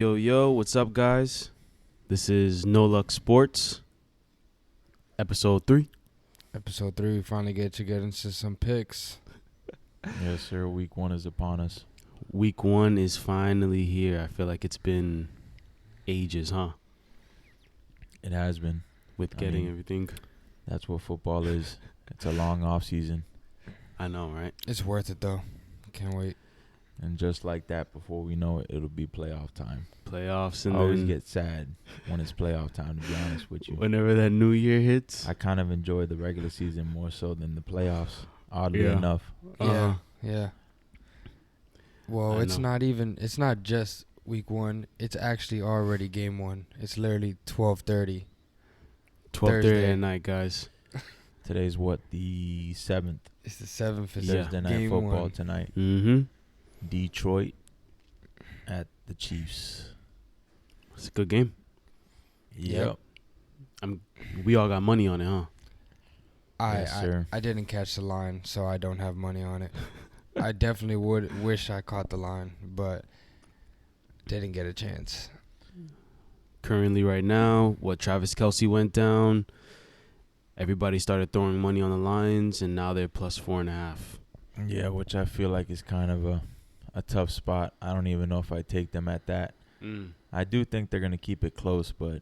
Yo, what's up, guys? This is No Luck Sports, episode 3. Episode 3, we finally get into some picks. Yes, sir. Week 1 is upon us. Week 1 is finally here. I feel like it's been ages, huh? It has been. With getting everything. That's what football is. It's a long off season. I know, right? It's worth it, though. Can't wait. And just like that, before we know it, it'll be playoff time. Playoffs and I always then get sad when it's playoff time, to be honest with you. whenever that new year hits. I kind of enjoy the regular season more so than the playoffs, oddly enough. Yeah. Well, I it's know. it's not just week 1. It's actually already game 1. It's literally 12:30. 12:30 Thursday. at night, guys. Today's what, the 7th? It's the 7th. It's Yeah. Thursday night game football 1. tonight. Mm-hmm. Detroit at the Chiefs. It's a good game. Yep. We all got money on it, huh? Yes, sir. I didn't catch the line, so I don't have money on it. I definitely would wish I caught the line, but didn't get a chance. Currently, right now, Travis Kelce went down. Everybody started throwing money on the Lions, and now they're plus 4.5. Yeah, which I feel like is kind of a tough spot. I don't even know if I take them at that. I do think they're going to keep it close, but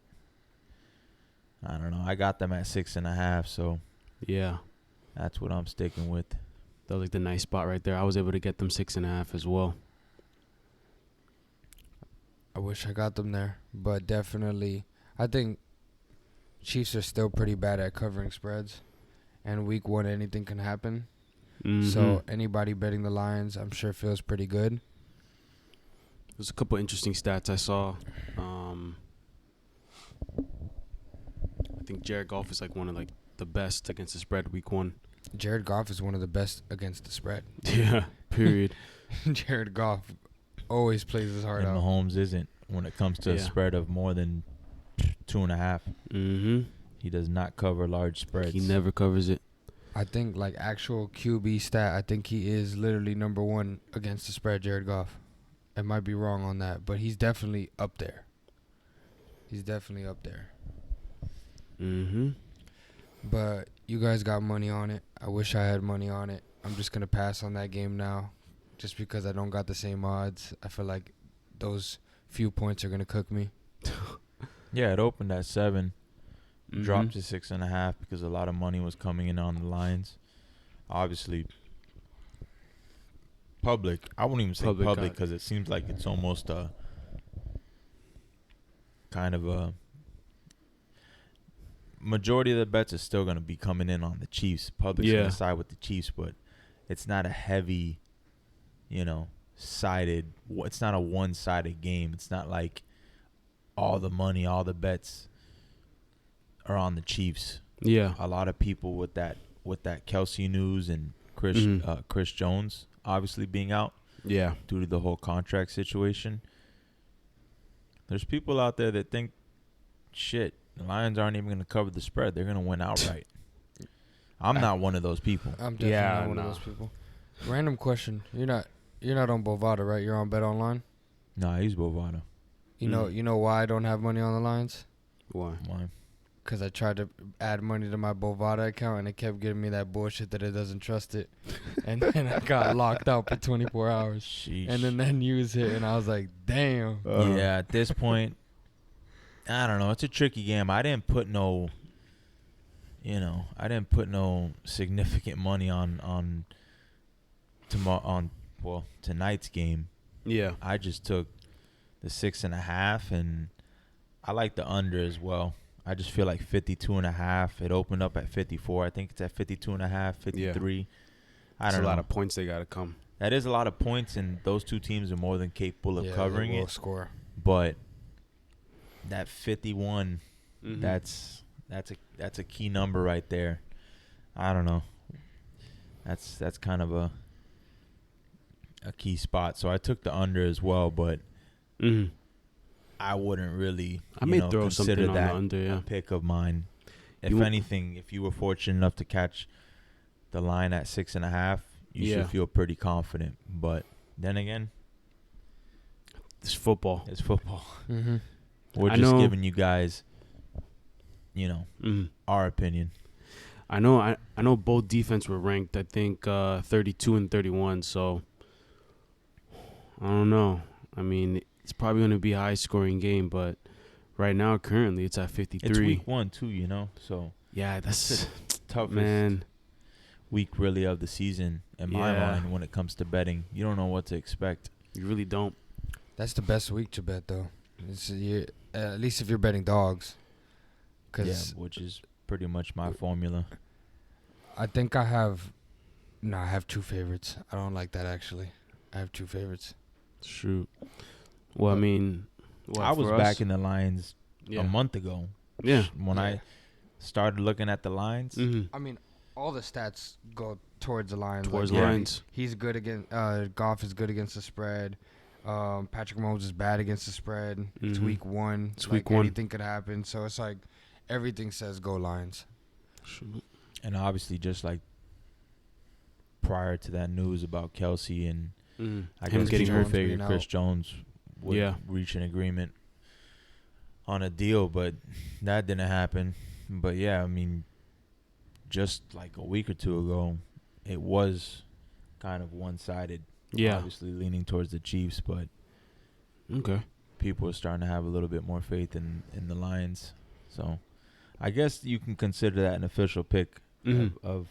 I don't know. I got them at 6.5, so Yeah. that's what I'm sticking with. That was like the nice spot right there. I was able to get them 6.5 as well. I wish I got them there, but definitely, I think Chiefs are still pretty bad at covering spreads, and week 1 anything can happen. Mm-hmm. So anybody betting the Lions, I'm sure feels pretty good. There's a couple interesting stats I saw. I think Jared Goff is like one of like the best against the spread week 1. Jared Goff is one of the best against the spread. Yeah. Period. Jared Goff always plays his heart And out. Mahomes isn't when it comes to a Yeah. spread of more than 2.5. Mm-hmm. He does not cover large spreads. He never covers it. I think like actual QB stat, I think he is literally number 1 against the spread, Jared Goff. I might be wrong on that, but he's definitely up there. Mm-hmm. But you guys got money on it. I wish I had money on it. I'm just going to pass on that game now just because I don't got the same odds. I feel like those few points are going to cook me. Yeah, it opened at 7. Mm-hmm. Dropped to 6.5 because a lot of money was coming in on the Lions. Obviously, public. I wouldn't even say public because it seems like it's almost a kind of a majority of the bets is still going to be coming in on the Chiefs. Public's going to side with the Chiefs, but it's not a heavy, sided. It's not a one-sided game. It's not like all the money, all the bets are on the Chiefs. Yeah. A lot of people with that Kelce news and Chris Jones obviously being out. Yeah. Due to the whole contract situation. There's people out there that think, shit, the Lions aren't even going to cover the spread. They're going to win outright. I'm not one of those people. I'm definitely not one of those people. Random question. You're not on Bovada, right? You're on Bet Online? Nah, I use Bovada. You know why I don't have money on the Lions? Why? Because I tried to add money to my Bovada account, and it kept giving me that bullshit that it doesn't trust it. And then I got locked out for 24 hours. Sheesh. And then that news hit, and I was like, damn. Yeah, at this point, I don't know. It's a tricky game. I didn't put no significant money on tonight's game. Yeah. I just took the 6.5, and I like the under as well. I just feel like 52.5. It opened up at 54. I think it's at 52.5, 53. Yeah. I don't know. That's a lot of points they got to come. That is a lot of points, and those two teams are more than capable of covering they will it. Score. But that 51, Mm-hmm. that's a key number right there. I don't know. That's kind of a key spot. So I took the under as well, but I wouldn't really consider that a pick of mine. If anything, if you were fortunate enough to catch the line at 6.5, you should feel pretty confident. But then again, It's football. It's football. Mm-hmm. We're I just know- giving you guys, Mm. our opinion. I know both defense were ranked, I think 32 and 31, so I don't know. I mean, it's probably going to be a high-scoring game, but right now, currently, it's at 53. It's week 1 too, so Yeah, that's toughest man. week really of the season in my Yeah. mind when it comes to betting. You don't know what to expect. You really don't. That's the best week to bet, though. At least if you're betting dogs. Yeah, Because which is pretty much my formula. I think I have 2 favorites. I don't like that, actually. I have 2 favorites. Shoot. Well, I mean, what, I was for us? back in the lines Yeah. a month ago. Yeah. When I started looking at the lines. Mm-hmm. I mean, all the stats go towards the line. Towards Yeah. lines. He's good against Goff is good against the spread. Patrick Mahomes is bad against the spread. It's Mhm. week 1. It's Like, week 1. anything could happen. So it's like everything says go Lions. Shoot. And obviously, just like prior to that news about Kelsey and I Him guess getting people hurt. figured being Chris out. Jones would Yeah. reach an agreement on a deal, but that didn't happen. But yeah, I mean, just like a week or two ago, it was kind of one-sided. Yeah. Obviously leaning towards the Chiefs, but Okay. people are starting to have a little bit more faith in the Lions. So I guess you can consider that an official pick of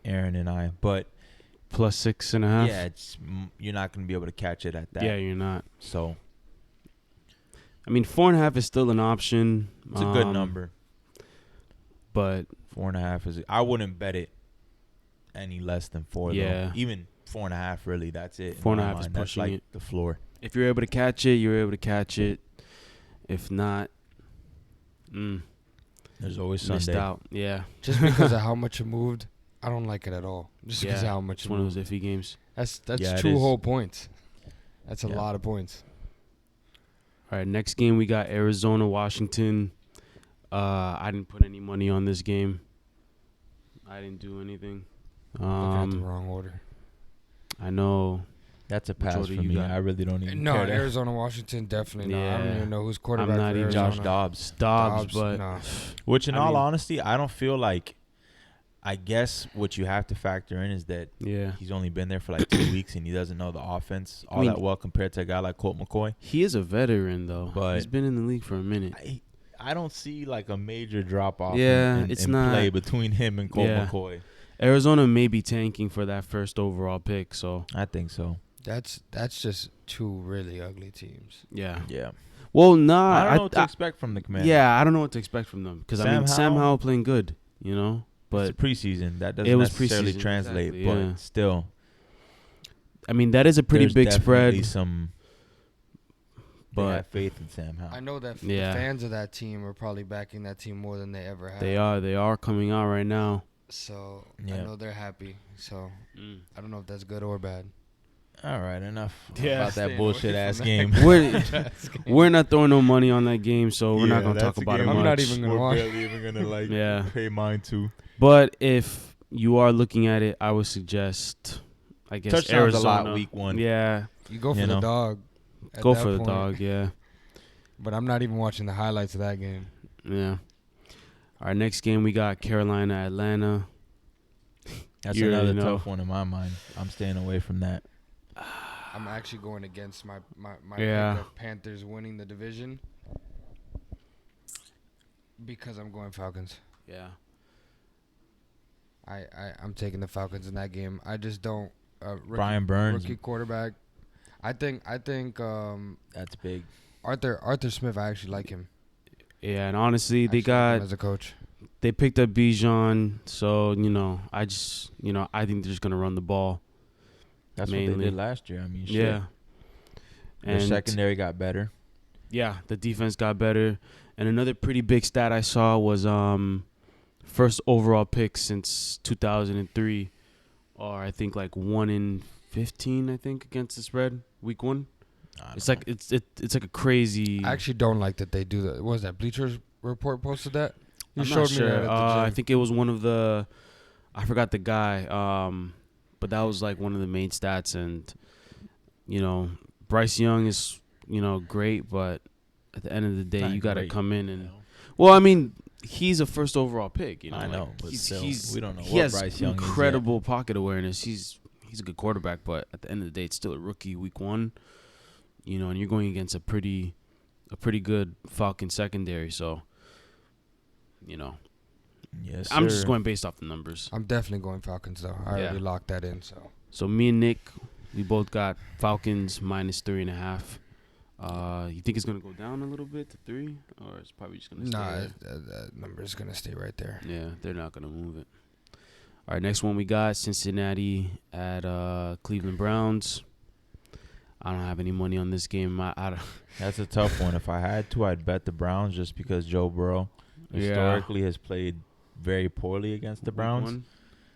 Aaron and I. But Plus 6.5. yeah, you're not going to be able to catch it at that. Yeah, you're not. So I mean, 4.5 is still an option. it's a good number. But 4.5 is. I wouldn't bet it any less than 4. Yeah. Though. Even 4.5. Really, that's it. in 4.5 my is mind. That's pushing like it. the floor. if you're able to catch it, you're able to catch it. If not, There's always missed Sunday. out. Yeah. Just because of how much it moved, I don't like it at all. Just because of Yeah, how much It's it one of moved. those iffy games. That's Yeah, it 2 is. whole points. That's a Yeah. lot of points. All right, next game we got Arizona, Washington. I didn't put any money on this game. I didn't do anything. Looking at the wrong order. I know. That's a Which pass order for you me. got? I really don't even No, care. to- Arizona, Washington, definitely not. I don't Yeah. even know who's quarterback. I'm not for even- Arizona. Josh Dobbs. Dobbs, but no. Which, in I all mean- honesty, I don't feel like. I guess what you have to factor in is that yeah, he's only been there for like 2 weeks and he doesn't know the offense all mean- that well compared to a guy like Colt McCoy. he is a veteran though. But- He's been in the league for a minute. I don't see like a major drop off Yeah, in it's play not- between him and Colt Yeah. McCoy. Arizona may be tanking for that first overall pick, so I think so. That's just 2 really ugly teams. yeah. Yeah. Well, nah, I don't know what to expect from the Commanders. yeah, I don't know what to expect from them because I mean Sam Howell- Howell playing good, you know, But but it's preseason. That It doesn't was necessarily preseason, translate, exactly, but yeah. still. I mean that is a pretty there's big definitely spread. Some, But- they have faith in Sam Howell. I know that Yeah. the fans of that team are probably backing that team more than they ever have. They are coming out right now. So Yeah. I know they're happy. So I don't know if that's good or bad. All right, enough Yeah. about that Staying bullshit away ass from game. We're not throwing no money on that game, so we're not gonna talk about it much. I'm not even gonna We're watch. barely even gonna like Yeah. pay mine to. But if you are looking at it, I would suggest, I guess, Touchdowns Arizona. a lot week 1. Yeah, You go for You the know. dog. at go that for the point. dog. Yeah, But I'm not even watching the highlights of that game. yeah. Our next game we got Carolina, Atlanta. That's You already another know. tough one in my mind. I'm staying away from that. I'm actually going against my Yeah. pick of Panthers winning the division because I'm going Falcons. Yeah, I'm taking the Falcons in that game. I just don't. Brian Burns, rookie quarterback. I think that's big. Arthur Smith. I actually like him. yeah. And honestly, Actually they like him got as a coach. they picked up Bijan, so I just I think they're just gonna run the ball. That's what Mainly. they did last year. I mean, shit. Yeah, Their secondary got better. yeah, the defense got better. And another pretty big stat I saw was first overall pick since 2003, or I think like 1 in 15. I think against the spread week 1. It's like it's like a crazy. I actually don't like that they do that. What was that? Bleachers Report posted that. You I'm showed not me sure. that at the I gym. think it was one of the. I forgot the guy. But that was like one of the main stats, and Bryce Young is great, but at the end of the day, Not you got to great, come in and. you know? Well, I mean, he's a first overall pick. I know, but still, we don't know he what has Bryce Young is yet. incredible pocket awareness. He's a good quarterback, but at the end of the day, it's still a rookie week 1. And you're going against a pretty good Falcon secondary. So, Yes, I'm just sir. going based off the numbers. I'm definitely going Falcons though. I already locked that in. So me and Nick, we both got Falcons -3.5. You think it's gonna go down a little bit to 3, or it's probably just gonna stay there? That number is gonna stay right there. Yeah, they're not gonna move it. All right, next one we got Cincinnati at Cleveland Browns. I don't have any money on this game. I don't. That's a tough one. If I had to, I'd bet the Browns just because Joe Burrow historically has played very poorly against the Browns.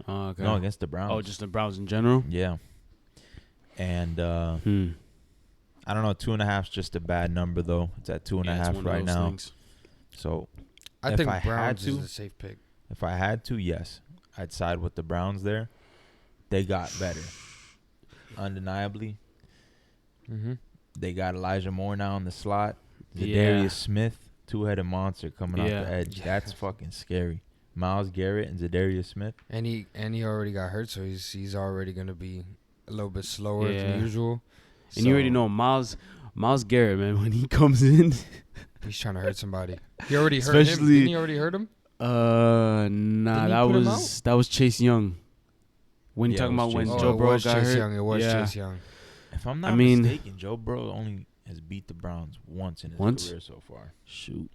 Okay. No, against the Browns. Oh, just the Browns in general? Yeah. And I don't know. 2.5 is just a bad number, though. It's at 2.5 right now. Things. So I if think I had Browns is to- a safe pick. if I had to, yes, I'd side with the Browns there. They got better, undeniably. Mm-hmm. They got Elijah Moore now in the slot. Yeah. Zadarius Smith, 2-headed monster coming off Yeah. the edge. Yeah. That's fucking scary. Myles Garrett and Zadarius Smith. And he already got hurt, so he's already gonna be a little bit slower Yeah. than usual. And you already know Miles Garrett, man, when he comes in. He's trying to hurt somebody. He already hurt him. Especially- Didn't he already hurt him? Nah, Didn't he that put him was Chase Young. When you Yeah, talking it was about when Chase Joe Young. Burrow it was got Chase hurt? Young. It was Yeah. Chase Young. If I'm I not mean- mistaken, Joe Burrow only has beat the Browns once in his career so far. Shoot.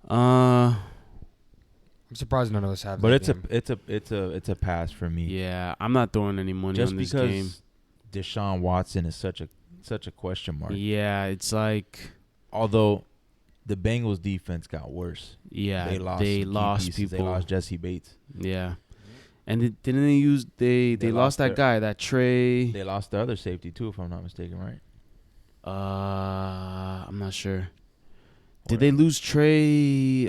I'm surprised none of us have. But that it's a pass for me. Yeah, I'm not throwing any money Just on this because game. Deshaun Watson is such a question mark. Yeah, it's like Although the Bengals defense got worse. yeah, They lost some key pieces. people. They lost Jesse Bates. Yeah. And didn't they use they They lost that lost guy, that Trey. They lost the other safety too, if I'm not mistaken, right? I'm not sure. Did they lose Trey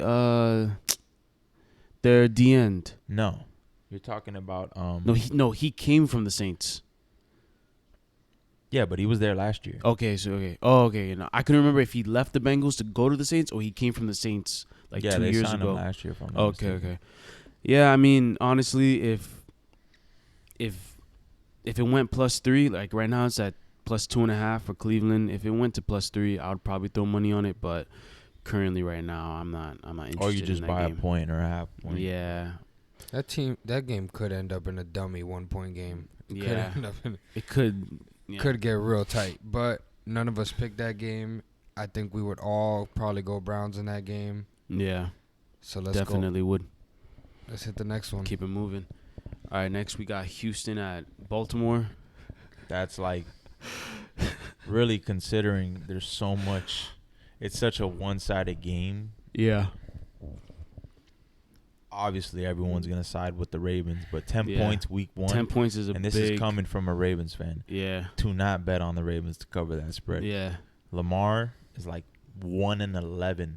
their D end? No. You're talking about He came from the Saints. Yeah, but he was there last year. Okay. Okay. I couldn't remember if he left the Bengals to go to the Saints or he came from the Saints like 2 they years signed ago. him last year, if I'm not mistaken. Okay. Yeah, I mean, honestly, if it went +3, like right now it's at +2.5 for Cleveland. If it went to +3, I would probably throw money on it. But currently, right now, I'm not interested. Or you just in that buy game. a point or a half point. Yeah, that game could end up in a dummy 1-point game. yeah, Could end up in, it could. Yeah. could get real tight. But none of us picked that game. I think we would all probably go Browns in that game. Yeah, So let's definitely would. go. Let's hit the next one. Keep it moving. All right, next we got Houston at Baltimore. That's like really considering there's so much. It's such a one-sided game. Yeah, Obviously, everyone's going to side with the Ravens, but 10 Yeah. points week 1. 10 points is a and this big. is coming from a Ravens fan. Yeah, Do not bet on the Ravens to cover that spread. yeah, Lamar is like 1-11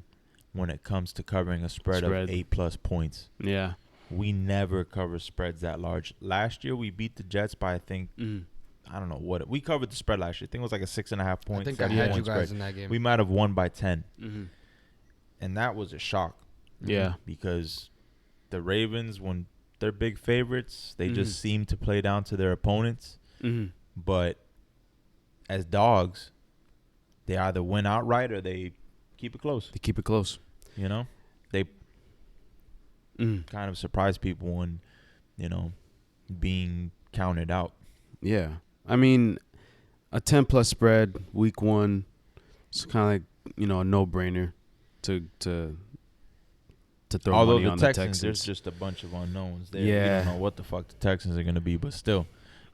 when it comes to covering a spread. Of 8+ points. yeah. We never cover spreads that large. Last year, we beat the Jets by, I think, Mm. I don't know what. We covered the spread last year. I think it was like a 6.5 point. I think I 7 had point you guys spread. in that game. We might have won by 10. Mm-hmm. And that was a shock. Yeah. Because the Ravens, when they're big favorites, they Mhm. just seem to play down to their opponents. Mm-hmm. But as dogs, they either win outright or they keep it close. They keep it close. You know? They Mm. kind of surprise people when, being counted out. Yeah. I mean, a 10+ spread week 1, it's kind of like, a no-brainer to throw Although money the on Texans, the Texans. there's just a bunch of unknowns there. Yeah. You don't know what the fuck the Texans are going to be, but still,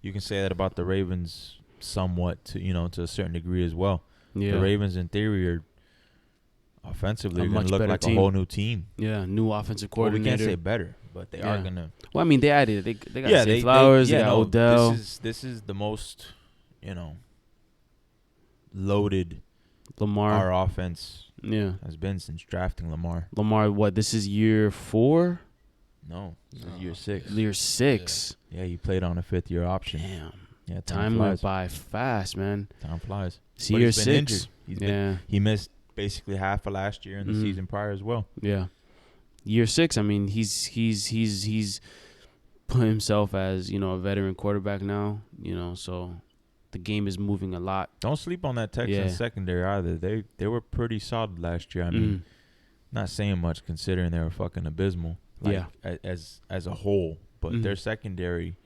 you can say that about the Ravens somewhat to a certain degree as well. Yeah. The Ravens, in theory, are offensively A going much to look better like team. a whole new team. Yeah, new offensive Well, we coordinator. can't say better, but they are Yeah. going to. Well, I mean, they added. They got Zay Flowers. They got Odell. This is the most, loaded Lamar. our offense Yeah. has been since drafting Lamar. Lamar, what? This is year 4? No, this is year 6. Year 6. Yeah, he played on a 5th-year option. Damn. Yeah, time went by fast, man. Time flies. See, But year he's been 6. injured. He missed basically half of last year and the season prior as well. Yeah. Year 6, I mean, he's put himself as, a veteran quarterback now, so the game is moving a lot. Don't sleep on that Texans secondary either. They were pretty solid last year. I mean, not saying much considering they were fucking abysmal. As a whole, but their secondary,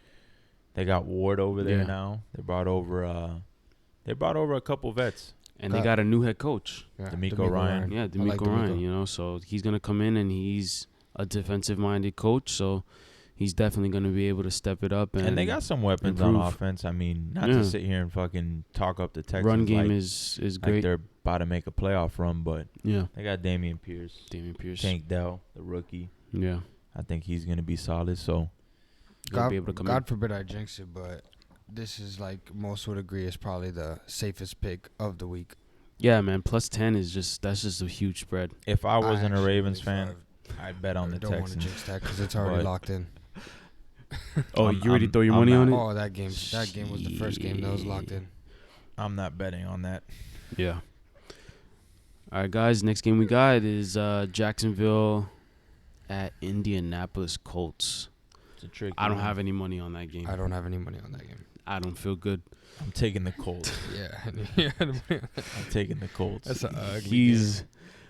they got Ward over there now. They brought over a couple vets. And they got a new head coach. D'Amico Ryan. Yeah, D'Amico Ryan, so he's going to come in and he's a defensive-minded coach, so he's definitely going to be able to step it up. And they got some weapons on offense. I mean, not to sit here and fucking talk up the Texans. Run game is great. Like they're about to make a playoff run, but they got Damian Pierce. Tank Dell, the rookie. Yeah. I think he's going to be solid, so. God forbid I jinx it, but this is like most would agree is probably the safest pick of the week. Yeah, man. Plus 10 is that's just a huge spread. If I wasn't a Ravens fan, I'd bet on the Texans. I don't want to jinx that because it's already locked in. Oh, you already throw your money on it? Oh, that game was the first game that was locked in. I'm not betting on that. Yeah. All right, guys. Next game we got is Jacksonville at Indianapolis Colts. It's a tricky I don't have any money on that game. I don't have any money on that game. I don't feel good. I'm taking the Colts. Yeah. I'm taking the Colts. That's an ugly game.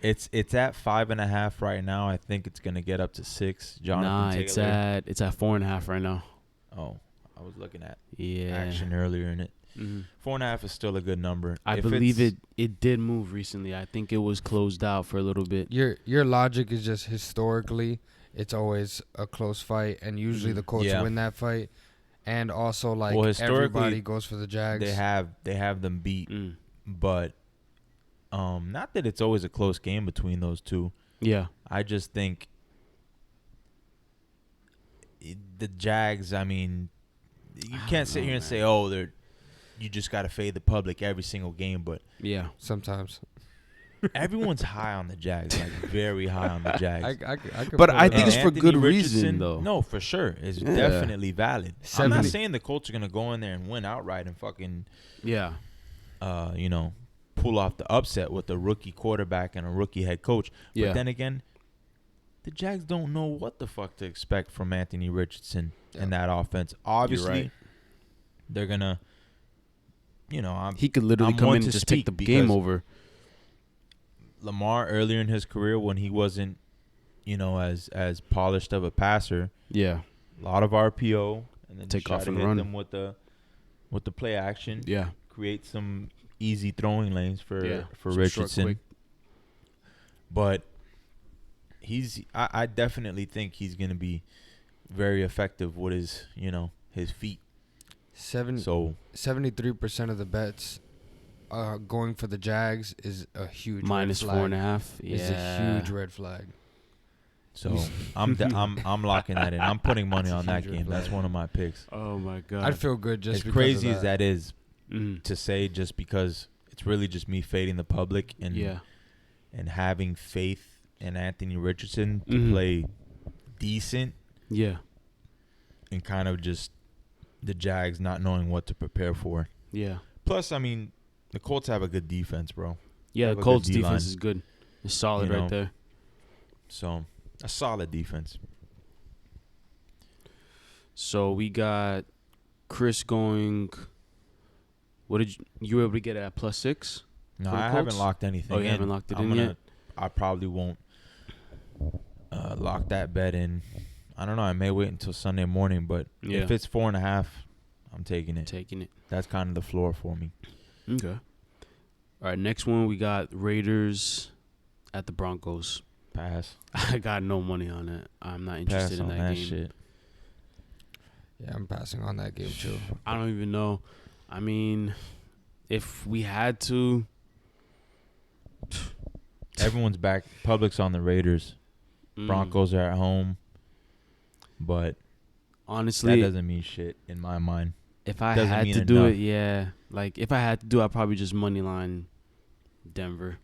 It's at 5.5 right now. I think it's gonna get up to 6. Jonathan Taylor. It's at 4.5 right now. Oh, I was looking at action earlier in it. 4.5 is still a good number. I believe it did move recently. I think it was closed out for a little bit. Your logic is just historically, it's always a close fight, and usually the Colts win that fight. And also, everybody goes for the Jags. They have them beat, but not that it's always a close game between those two. Yeah, I just think the Jags. I mean, you can't sit here and say, "Oh, you just got to fade the public every single game." But sometimes everyone's high on the Jags, like very high on the Jags. But I think it's for Anthony good Richardson, reason, though. No, for sure, it's definitely valid. I'm not saying the Colts are gonna go in there and win outright and fucking pull off the upset with a rookie quarterback and a rookie head coach. But then again, the Jags don't know what the fuck to expect from Anthony Richardson and that offense. Obviously, they're gonna, he could literally come in and just take the game over. Lamar earlier in his career when he wasn't, as polished of a passer. Yeah, a lot of RPO and then take off and hit run them with the play action. Yeah, create some easy throwing lanes for Richardson. But I definitely think he's gonna be very effective with his feet. 73% of the bets going for the Jags is a huge minus red flag. -4.5. Yeah, is a huge red flag. So I'm locking that in. I'm putting money on that game. That's one of my picks. Oh my god, I'd feel good just as because crazy of as that is to say, just because it's really just me fading the public and having faith in Anthony Richardson to play decent. Yeah, and kind of just the Jags not knowing what to prepare for. Yeah. Plus, I mean, the Colts have a good defense, bro. Yeah, the Colts defense is good. It's solid right there. So, a solid defense. So, we got Chris going. What did you were able to get it at +6? No, I haven't locked anything in. Oh, you haven't locked it in yet? I probably won't lock that bet in. I don't know. I may wait until Sunday morning, but if it's 4.5, I'm taking it. That's kind of the floor for me. Okay. All right, next one we got Raiders at the Broncos. Pass. I got no money on it. I'm not interested in that game. Shit. Yeah, I'm passing on that game too. I don't even know. I mean, if we had to. Everyone's back. Public's on the Raiders. Broncos are at home. But honestly, that doesn't mean shit in my mind. If I had to do it, like if I had to do it, I'd probably just money line Denver.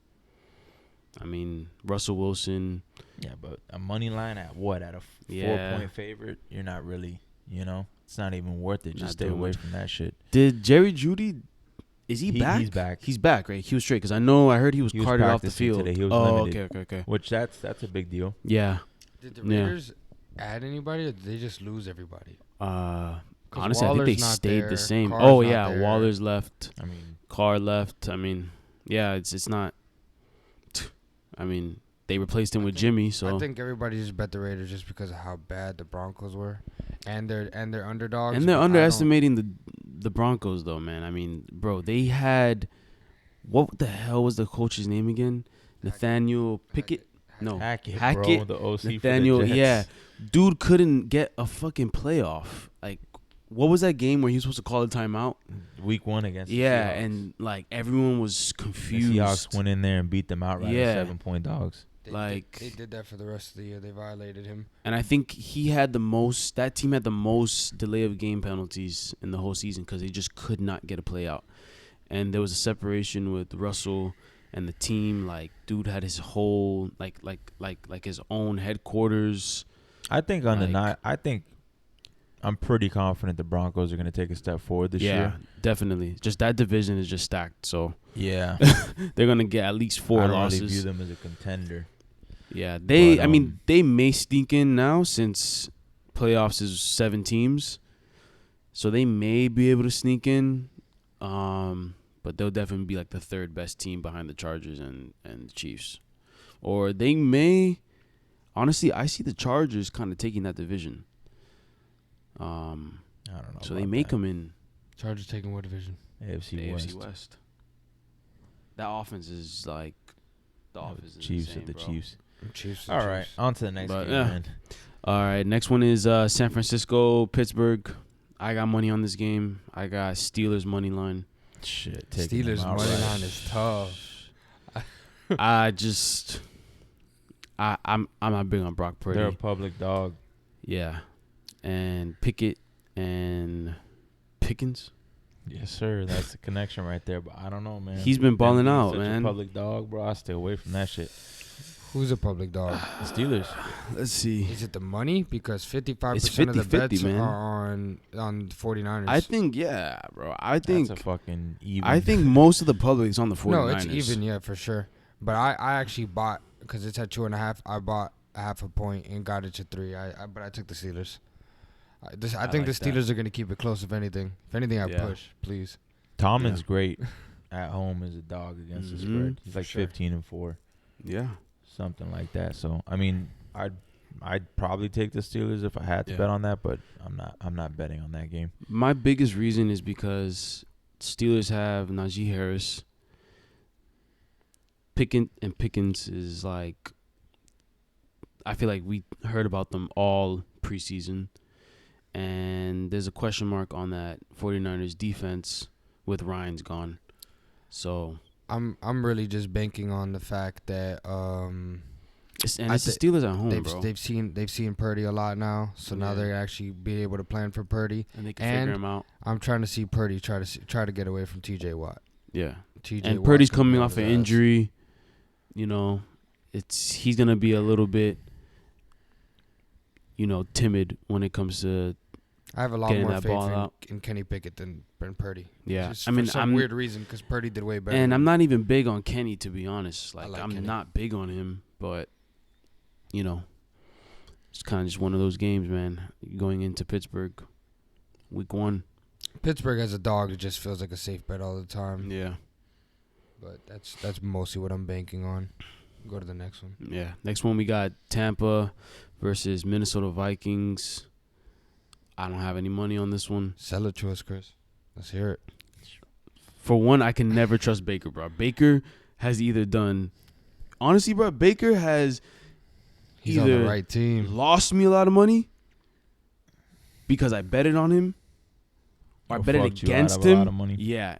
I mean, Russell Wilson. Yeah, but a money line at what? At a 4-point favorite? You're not really, it's not even worth it. Not Just stay doing away much. from that shit. Did Jerry Judy? Is he back? He's back. He's back, right? He was straight because I heard he was carted off the practicing field today. He was oh, limited. okay. Which that's a big deal. Yeah. Did the Yeah. Raiders add anybody, or did they just lose everybody? 'Cause Honestly, I think they Waller's not stayed there, the same. Carr's Oh not yeah, there. Waller's left. I mean, Carr left. I mean, yeah, it's not. I mean, they replaced him with Jimmy, so I think everybody just bet the Raiders just because of how bad the Broncos were, and they're underdogs. and they're but I don't- underestimating the Broncos though, man. I mean, bro, they had what the hell was the coach's name again? Nathaniel Pickett. No, Hackett, Hackett, bro, the OC Nathaniel. for the Jets. Yeah, dude couldn't get a fucking playoff. Like, what was that game where he was supposed to call a timeout? Week 1 against the Yeah, Seahawks. and like everyone was The confused. Seahawks went in there and beat them outright Yeah. as 7-point dogs. they did that for the rest of the year. They violated him. And I think he had the most. That team had the most delay of game penalties in the whole season because they just could not get a play out. And there was a separation with Russell and the team. Like, dude had his whole like his own headquarters. I think on the Like- night, I'm pretty confident the Broncos are going to take a step forward this Yeah, year. definitely. Just that division is just stacked. So Yeah, they're gonna get at least 4 I don't losses. really view them as a contender. Yeah, they. But, I mean, they may sneak in now since playoffs is 7 teams, so they may be able to sneak in. But they'll definitely be like the 3rd best team behind the Chargers and the Chiefs, or they may. Honestly, I see the Chargers kind of taking that division. I don't know. So they about may that. come in Chargers taking what division? AFC the West. AFC West. That offense is like the offense is Chiefs insane, at the bro. Chiefs. Chiefs. All right, on to the next But, game, yeah. man. All right, next one is San Francisco, Pittsburgh. I got money on this game. I got Steelers money line. Shit, taking them Steelers money outright. line is tough. I'm not big on Brock Purdy. They're a public dog. Yeah, and Pickett and Pickens. Yes, sir. That's the connection right there. But I don't know, man. He's been balling Them out, such man. A public dog, bro. I stay away from that shit. Who's a public dog? The Steelers. Let's see. Is it the money? Because 55% It's of the 50-50, bets man. are on 49ers. I think yeah, bro. I think That's a fucking even. I think most of the public is on the 49ers. no, it's even, yeah, for sure. But I actually bought, because it's at 2.5. I bought a half a point and got it to 3. But I took the Steelers. I think like the that. Steelers are going to keep it close. If anything, I Yeah. push, please. Tomlin's Yeah. great at home as a dog against the Mhm. spread. He's For like sure. 15-4, Yeah. something like that. So I mean, I'd probably take the Steelers if I had to Yeah. bet on that, but I'm not betting on that game. My biggest reason is because Steelers have Najee Harris. Pickens is like, I feel like we heard about them all preseason. And there's a question mark on that 49ers defense with Ryan's gone. So, I'm really just banking on the fact that it's the I Steelers at home, bro. they've seen Purdy a lot now, so now Yeah. they're actually being able to plan for Purdy. And they can and figure him out. I'm trying to see Purdy try to get away from T.J. Watt. Yeah. T.J. And Watt's Purdy's gonna be coming on off his an ass. injury. You know, he's going to be a little bit, timid when it comes to I have a lot getting more that faith ball out. in Kenny Pickett than Purdy. Yeah. Just I mean, for some I'm weird reason, because Purdy did way better. and than I'm him. not even big on Kenny, to be honest. Like, like I'm Kenny. not big on him, but it's kind of just one of those games, man. Going into Pittsburgh, week 1. Pittsburgh as a dog, it just feels like a safe bet all the time. Yeah, But that's mostly what I'm banking on. Go to the next one. yeah. Next one we got Tampa versus Minnesota Vikings. I don't have any money on this one. Sell it to us, Chris. Let's hear it. For one, I can never trust Baker, bro. Baker has either done, honestly, bro. Baker has He's on either the right team. lost me a lot of money because I betted on him, or I Or betted fucked you out against of a him. lot of money. Yeah,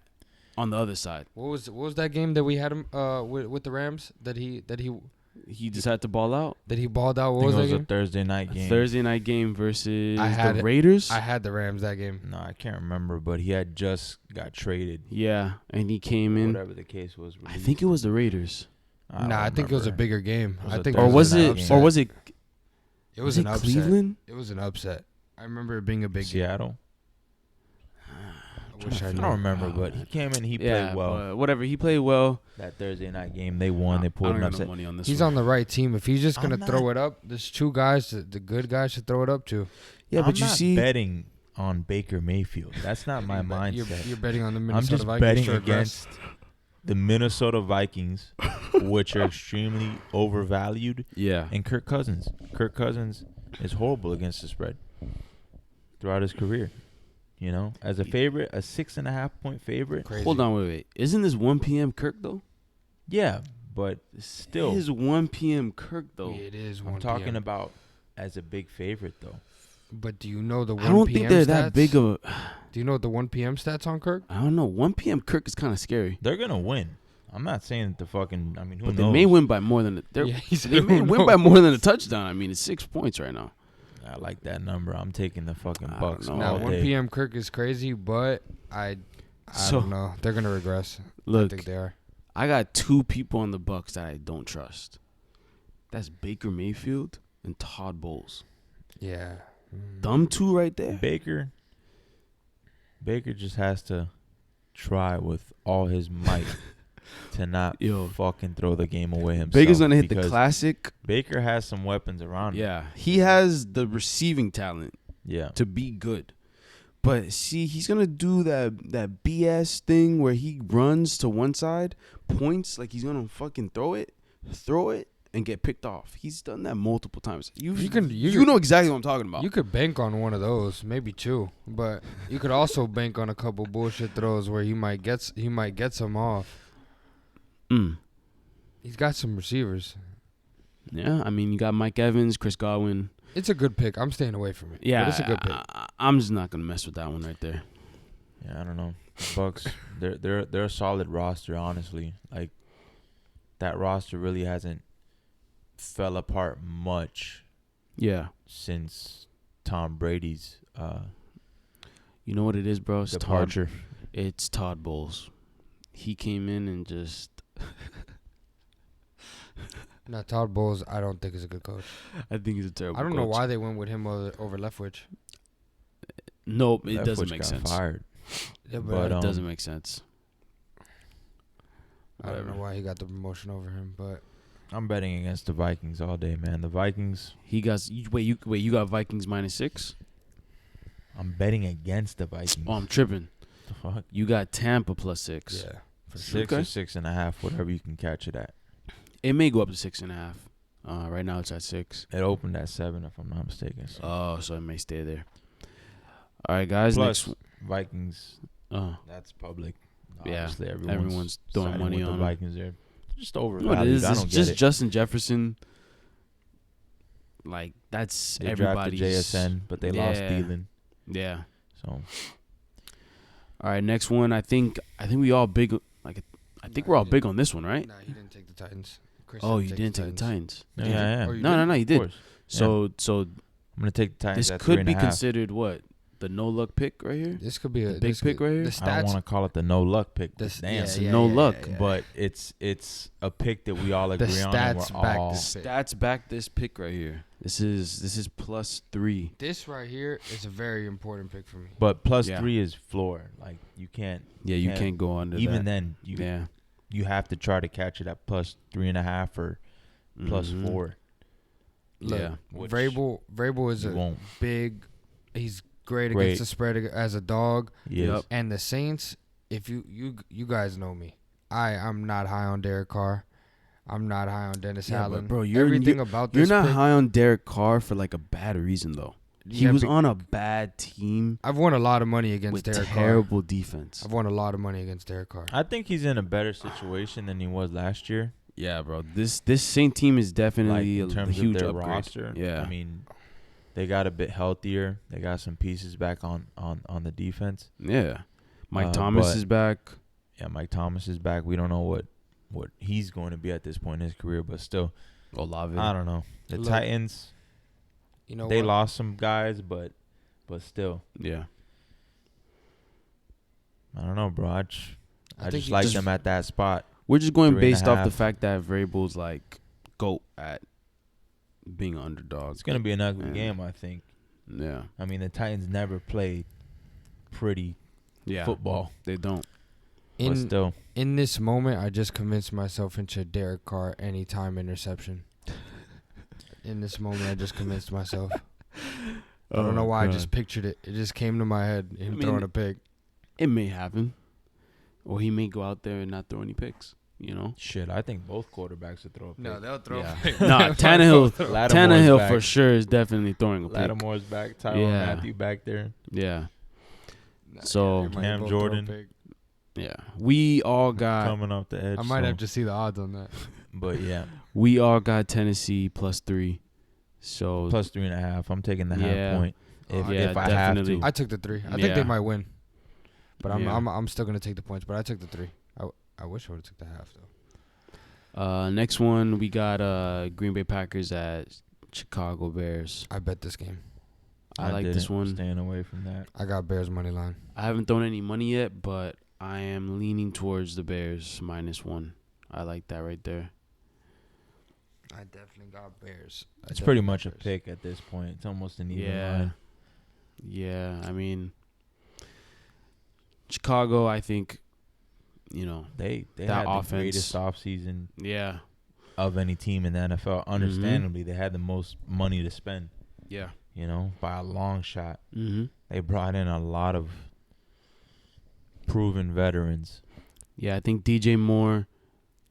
on the other side, What was that game that we had him with the Rams that he he decided to ball out. balled out? I What think was it that was a game? Thursday night A game. Thursday night game versus I had the it. Raiders. I had the Rams that game. No, I can't remember, but he had just got traded. Yeah, and he came in. Whatever the case was. I think it was the Raiders, don't I think it was a remember. bigger game. It was I a think Thursday or was night it? game. Or was it? It was an it upset. Cleveland? It was an upset. I remember it being a big game. Seattle. I wish I I knew. don't remember, but he came in. He Yeah, played well. but whatever. He played well. That Thursday night game, they won. They I pulled don't an got no upset. money on this He's one. on the right team. If he's just gonna I'm throw not- it up, there's two guys, the good guys, to throw it up to. Yeah, but I'm you not see, betting on Baker Mayfield. That's not my mindset. You're betting on the I'm Minnesota just Vikings betting to regress. against the Minnesota Vikings, which are extremely overvalued, yeah, and Kirk Cousins. Kirk Cousins is horrible against the spread throughout his career. You know, as a favorite, a 6.5 point favorite. Crazy. hold on, wait. Isn't this 1 p.m. Kirk though? Yeah, but still, It is 1 p.m. Kirk though. It is. I'm 1 talking PM. about as a big favorite though. But do you know the 1 I don't PM think they're stats? that big of a. Do you know the 1 p.m. stats on Kirk? I don't know. 1 p.m. Kirk is kind of scary. They're gonna win. I'm not saying that the fucking. I mean, who But knows? they may win by more than He said they may who win by knows? more than a touchdown. I mean, it's 6 points right now. I like that number. I'm taking the fucking I Bucks don't know. Now, all 1 day. p.m. Kirk is crazy, but I So- don't know. They're gonna regress. I Look, think they are. I got two people on the Bucks that I don't trust. That's Baker Mayfield and Todd Bowles. Yeah. Them two right there. Baker just has to try with all his might to not Yo. fucking throw the game away himself. Baker's gonna hit the because classic. Baker has some weapons around him. Yeah, he has the receiving talent Yeah. to be good. But see, he's gonna do that BS thing where he runs to one side, points like he's gonna fucking throw it, and get picked off. He's done that multiple times. You know exactly what I'm talking about. You could bank on one of those, maybe two, but you could also bank on a couple bullshit throws where he might get some off. He's got some receivers. Yeah, I mean, you got Mike Evans, Chris Godwin. It's a good pick. I'm staying away from it. Yeah, but it's a good pick. I'm just not gonna mess with that one right there. Yeah, I don't know. The Bucks, they're a solid roster, honestly. Like that roster really hasn't fell apart much Yeah, since Tom Brady's you know what it is, bro? It's departure. It's Todd Bowles. He came in and just. Now, Todd Bowles, I don't think is a good coach. I think he's a terrible. I don't know coach. why they went with him over Leftwich. Nope, it Leftwich doesn't make got sense. Fired. Yeah, But, It doesn't make sense. I don't know whatever. why he got the promotion over him, but I'm betting against the Vikings all day, man. The Vikings. He got you got Vikings -6. I'm betting against the Vikings. Oh, I'm tripping. The fuck? You got Tampa +6. yeah. For 6 Okay. or 6.5, whatever you can catch it at. It may go up to 6.5. Right now it's at 6. It opened at 7, if I'm not mistaken. So. Oh, so it may stay there. All right, guys. Plus, next. Vikings. That's public. Yeah, Obviously, everyone's throwing siding money with on the them. Vikings there. Just You know overvalued. what it is? I It's don't just get it. Justin Jefferson. Like that's They drafted everybody's. JSN, but they lost Yeah. Thielen. Yeah. So All right, next one. I think we all big. Like, I think Nah, we're all he big on this one, right? Nah, he didn't take the Titans. Chris Oh, you didn't take the Titans. yeah. Oh, you No, you Of did. course. So I'm gonna take the Titans this at could be 3.5. considered what, the no luck pick right here. This could be a The big this pick could- right here? The I don't stats, want to call it the no luck pick. This- Damn. It's no luck, But it's a pick that we all the agree on. And stats we're back all, this pick. Stats back this pick right here. This is +3. This right here is a very important pick for me. but plus Yeah. 3 is floor. Like you can't. Yeah, you can't go under Even that. then, you have to try to catch it at plus 3.5 or plus Mhm. 4. Look, Yeah. Which Vrabel is You a won't. big. He's great Great. against the spread as a dog. Yes. Yep. And the Saints, if you guys know me, I'm not high on Derek Carr. I'm not high on Dennis Yeah, Allen. but bro, you're everything about You're this not pick, high on Derek Carr for like a bad reason though. He Yeah, was be- on a bad team I've won a lot of money against with Derek Carr. terrible defense. I've won a lot of money against Derek Carr. I think he's in a better situation than he was last year. Yeah, bro. This Saint team is Like definitely in a terms huge of their upgrade. roster. Yeah. I mean, they got a bit healthier. They got some pieces back on the defense. Yeah. Mike Uh, Thomas but- is back. Yeah, Mike Thomas is back. We don't know what he's going to be at this point in his career, but still, Olave. I don't know. The Look, Titans, You know they what? lost some guys, but still, Yeah. I don't know, bro. I think just you like just- them at that spot. We're just going 3.5. based off the fact that Vrabel's like GOAT at being an underdog. It's gonna be an ugly Man. game, I think. Yeah. I mean, the Titans never played pretty Yeah. football. They don't. But still. In this moment, I just convinced myself into Derek Carr anytime interception. In this moment, I just convinced myself. I don't know why I just pictured it. It just came to my head. Him throwing a pick. It may happen. Or he may go out there and not throw any picks, Shit, I think both quarterbacks would throw a pick. No, they'll throw Yeah. a pick. Nah, Tannehill back. for sure is definitely throwing a pick. Lattimore's back. Tyrann Mathieu back there. Yeah. Nah, So- they might Cam both throw a Jordan. pick. Yeah. We all got Coming off the edge. I might so- have to see the odds on that. But yeah, Tennessee +3. So plus 3.5. I'm taking the Yeah. half point if Yeah, I definitely. have to. I took the 3. I think Yeah. they might win. But Yeah. I'm still gonna take the points. But I took the 3. I wish I would have took the half though. Next one, we got Green Bay Packers at Chicago Bears. I bet this game. I like this didn't, one. Staying away from that. I got Bears money line. I haven't thrown any money yet, but I am leaning towards the Bears -1. I like that right there. I definitely got Bears. It's pretty much a pick at this point. It's almost an even line. Yeah. I mean, Chicago, I think, They that had the offense. greatest offseason Yeah. of any team in the NFL. Understandably, they had the most money to spend, Yeah. by a long shot. Mm-hmm. They brought in a lot of proven veterans. Yeah, I think DJ Moore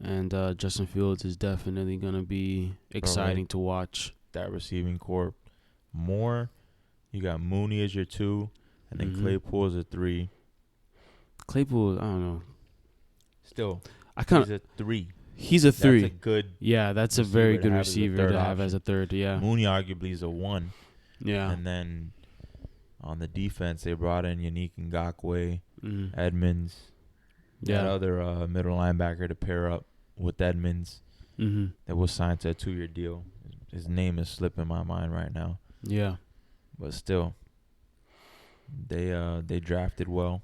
and Justin Fields is definitely going to be exciting to watch. That receiving corps. More, you got Mooney as your 2, and then Mhm. Claypool as a 3. Claypool, I don't know. Still, I kind he's of a 3. he's a 3. That's a good. Yeah, that's a very receiver to good have as a receiver third to have option. as a third. Yeah. Mooney arguably is a 1. Yeah. And then on the defense, they brought in Yannick Ngakoue, Mhm. Edmonds, that Yeah. other middle linebacker to pair up with Edmonds Mhm. that was signed to a 2-year deal. His name is slipping my mind right now. Yeah. But still, they drafted well.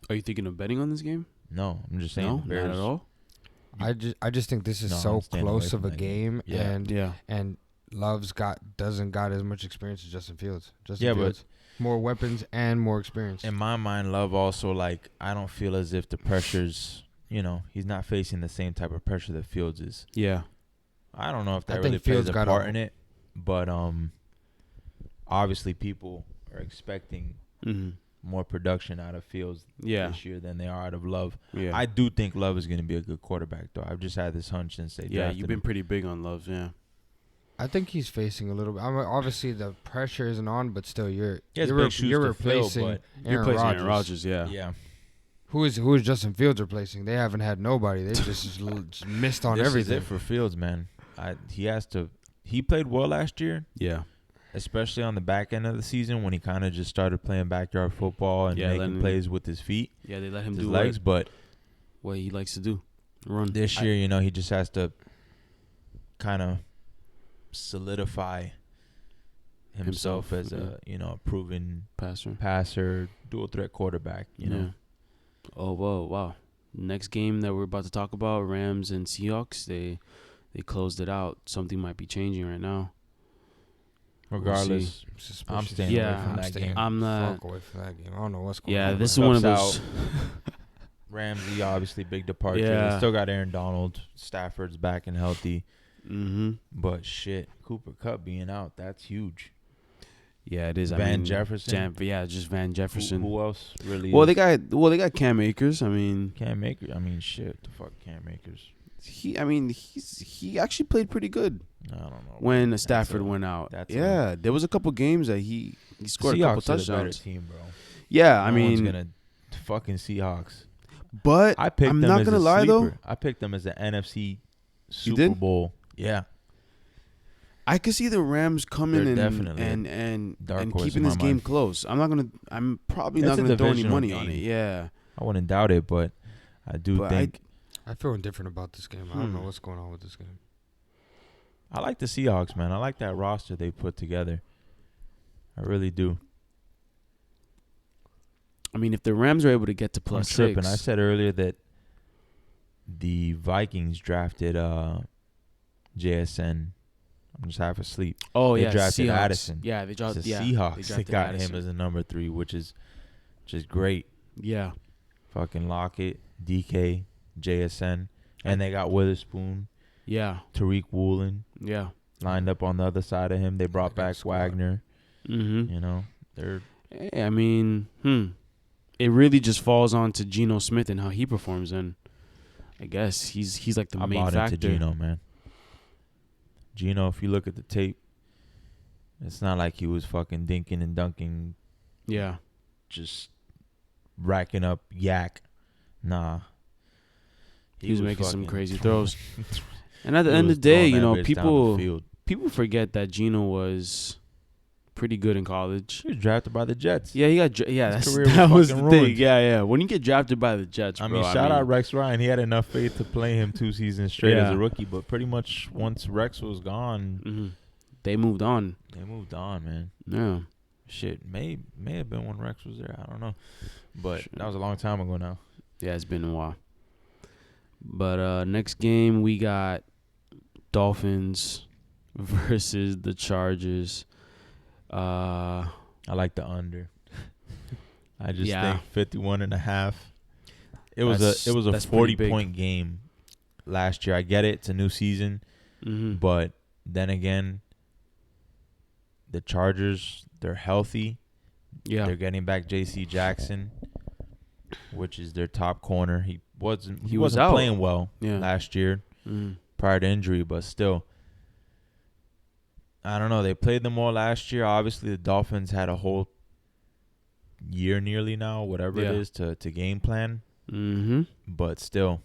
Are you thinking of betting on this game? No, I'm just saying No, the not Bears. at all. I just think this is No, so I'm staying close away of from a that game, game. Yeah. and Love's doesn't got as much experience as Justin Fields. Yeah, but- Fields, more weapons and more experience. In my mind, Love also, I don't feel as if the pressure's, he's not facing the same type of pressure that Fields is. Yeah. I don't know if I that think really plays Fields a got part a- in it, but obviously people are expecting Mhm. more production out of Fields Yeah. this year than they are out of Love. Yeah. I do think Love is going to be a good quarterback, though. I've just had this hunch since they Yeah, drafted you've been him. pretty big on Love, yeah. I think he's facing a little bit. Obviously, the pressure isn't on, but still, you're He has you're, big re- shoes you're to fill, replacing but You're Aaron placing Rodgers. Aaron Rodgers, yeah. yeah. Who is Justin Fields replacing? They haven't had nobody. They just missed on This everything. is it for Fields, man. He played well last year, Yeah. especially on the back end of the season when he kind of just started playing backyard football and Yeah, making letting- plays with his feet, Yeah, they let him his do legs. But what he likes to do. Run. this year, he just has to kind of solidify himself as a proven passer, dual threat quarterback. You know, Oh, whoa, wow. Next game that we're about to talk about, Rams and Seahawks, they closed it out. Something might be changing right now. regardless, Suspicious. I'm staying Yeah, away from that staying game. I'm not. Fuck away from that game. I don't know what's going Yeah, on. this is man. one of Cup's those. Ramsey, obviously, big departure. Yeah. They still got Aaron Donald. Stafford's back and healthy. Mm-hmm. But shit, Cooper Kupp being out, that's huge. Yeah, it is. Van Jefferson? Just Van Jefferson. Who else really Well, is? they got Cam Akers. I mean, Cam Akers. I mean, shit, the fuck Cam Akers. he actually played pretty good I don't know. when That's Stafford a- went out. that's Yeah, there was a couple games that he scored a couple Seahawks are the better touchdowns. team, bro. Yeah, I No one's mean, gonna fucking Seahawks. but I picked I'm them not as gonna a lie though. sleeper. I picked them as the NFC Super did? Bowl. Yeah, I could see the Rams coming They're in definitely and dark horse keeping in my this game mind. close. I'm probably It's not a gonna throw any divisional money on it. game. Yeah, I wouldn't doubt it, but I do But think I feel indifferent about this game. I don't know what's going on with this game. I like the Seahawks, man. I like that roster they put together. I really do. I mean, if the Rams are able to get to I'm plus tripping. 6, I said earlier that the Vikings drafted JSN. I'm just half asleep. Oh They yeah, drafted Seahawks. Addison. Yeah, they It's dropped. the Yeah, Seahawks. They They drafted got Addison. him as a number 3, which is great. Yeah, Fucking Lockett, DK, JSN, and they got Witherspoon, yeah, Tariq Woolen yeah. lined up on the other side of him. They brought got a back squad. Wagner. Mm-hmm. You know, they're I mean, it really just falls on to Geno Smith and how he performs. And I guess he's like the I main bought factor. into Geno, man. Geno, if you look at the tape, it's not like he was fucking dinking and dunking, Yeah, just racking up yak. Nah. he was making some fucking crazy throwing- throws. And at the he end was of the day, throwing you that know, bitch down the field. people forget that Geno was pretty good in college. He was drafted by the Jets. Yeah, he got His that career was was the fucking thing. ruined. Yeah. When you get drafted by the Jets, I bro, mean, shout out Rex Ryan. He had enough faith to play him 2 seasons straight as Yeah. a rookie, but pretty much once Rex was gone, Mm-hmm. They moved on. they moved on, man. Yeah, Shit, may have been when Rex was there. I don't know, but Sure. that was a long time ago now. yeah, it's been a while. But next game we got Dolphins versus the Chargers. I like the under. I just Yeah. think 51.5. It was That's a pretty big. 40-point game last year. I get it. It's a new season, Mm-hmm. but then again, the Chargers, they're healthy. Yeah, They're getting back J.C. Jackson, which is their top corner. He was wasn't out. playing well Yeah. last year Mm-hmm. prior to injury, but still, I don't know. They played them all last year. Obviously, the Dolphins had a whole year nearly now, whatever Yeah. it is, to game plan. Mm-hmm. But still,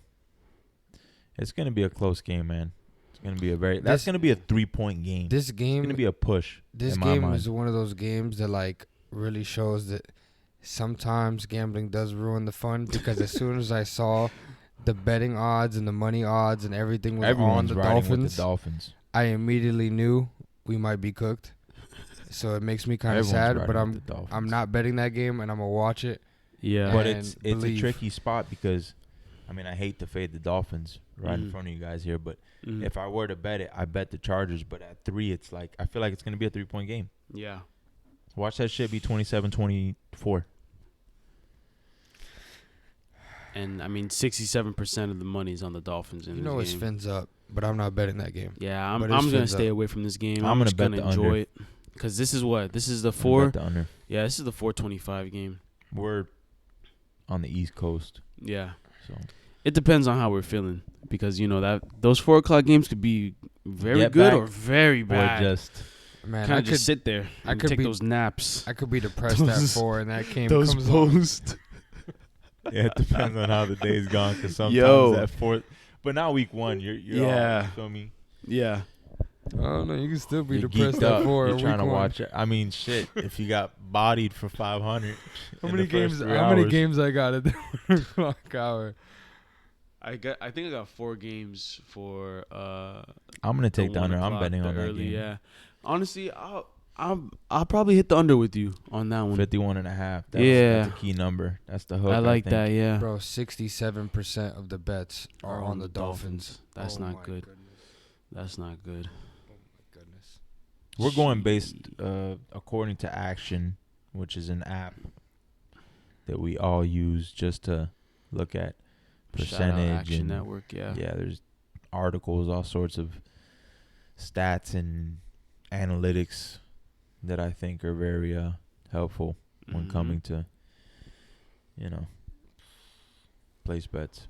it's going to be a close game, man. It's going to be that's This- going to be a 3-point game. This It's game, going to be a push. this in my game mind. is one of those games that like really shows that sometimes gambling does ruin the fun, because as soon as I saw the betting odds and the money odds and everything was Everyone's on the riding Dolphins, with the Dolphins. I immediately knew we might be cooked. So it makes me kind of Everyone's sad, riding but with the I'm Dolphins. not betting that game, and I'm gonna watch it. Yeah. But and it's believe. a tricky spot because, I mean, I hate to fade the Dolphins right in Mhm. front of you guys here, but Mhm. if I were to bet it, I bet the Chargers. But at 3, it's like I feel like it's going to be a 3-point game. Yeah. Watch that shit be 27-24. And I mean, 67% of the money's on the Dolphins in You this know it's game. fins up, but I'm not betting that game. Yeah, I'm but it's gonna fins stay up. away from this game. I'm I'm gonna just bet gonna the enjoy under. it because this is what this is the I 4. bet the under. Yeah, this is the 425 game. We're on the East Coast, Yeah, so it depends on how we're feeling because you know that those 4 o'clock games could be very Get good back or very or bad. just Man, Kind I of just could sit there I and could take be- those naps. I could be depressed at Those- 4 and that game Those comes on. post. yeah, it depends on how the day's gone. Because sometimes Yo. at 4th, but now week 1, you're Yeah. all, you feel me? Yeah, I don't know. You can still be You're depressed geeked at up. 4. You're trying to week one. watch it. I mean, shit. If you got bodied for 500, How in many the first games? 3 How many hours, games I got at the 4 o'clock hour? I think I got 4 games for I'm gonna take the 1 under. I'm o'clock, betting the on that early, game. Yeah, honestly, I'll probably hit the under with you on that one. 51.5. Yeah. That's a key number. That's the hook. I like think. that. Yeah, Bro, 67% of the bets are on the Dolphins. That's Oh not my good. goodness. That's not good. Oh my goodness. We're going based Shit. according to Action, which is an app that we all use just to look at Shout out percentage Action and Network. Yeah. there's articles, all sorts of stats and analytics that I think are very helpful when Mhm. coming to, place bets.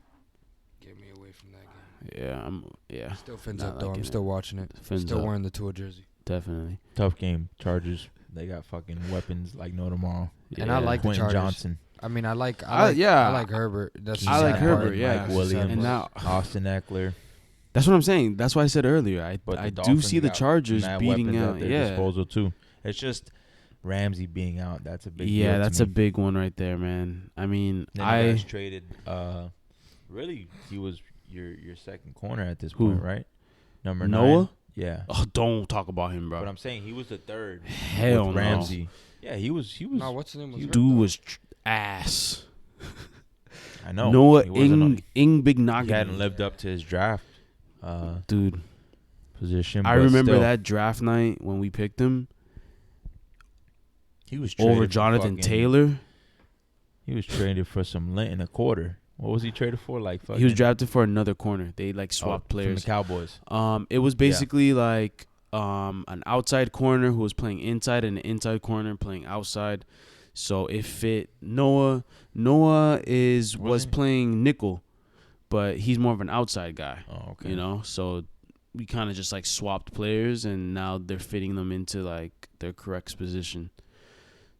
Get me away from that game. Yeah. Still fins Not up, though. liking I'm it. still watching it. Fins Still up. wearing the Tua jersey. Definitely. Tough game. Chargers, they got fucking weapons like no tomorrow. And I like the Quentin Chargers. Johnson, I mean, I like Herbert. That's the I like sad Herbert, part. yeah. That's the Williams. sad And part. now Austin Eckler. that's what I'm saying. That's why I said earlier. But I the do see Dolphins the got Chargers mad beating weapons out. at their Yeah. disposal too. It's just Ramsey being out. That's a big deal Yeah, to that's me. a big one right there, man. I mean, Then you guys traded. Really, he was your second corner at this Who? point, right? Number Noah? 9. Yeah. Oh, don't talk about him, bro. But I'm saying he was the third. Hell with no. Ramsey. Yeah, he was. No, what's the name? Was hurt, Dude though. was ass. I know. Noah he wasn't. Ing Big He hadn't lived up to his draft. Dude. position. I but remember still, that draft night when we picked him he was traded over for Jonathan fucking- Taylor. He was traded for some lint in a quarter. What was he traded for? Like fucking He was drafted for another corner. They like oh, swapped from players. the Cowboys. It was basically like an outside corner who was playing inside and an inside corner playing outside. So it fit Noah. Noah was Wasn't he- playing nickel, but he's more of an outside guy. Oh, okay. You know, so we kind of just like swapped players, and now they're fitting them into like their correct position.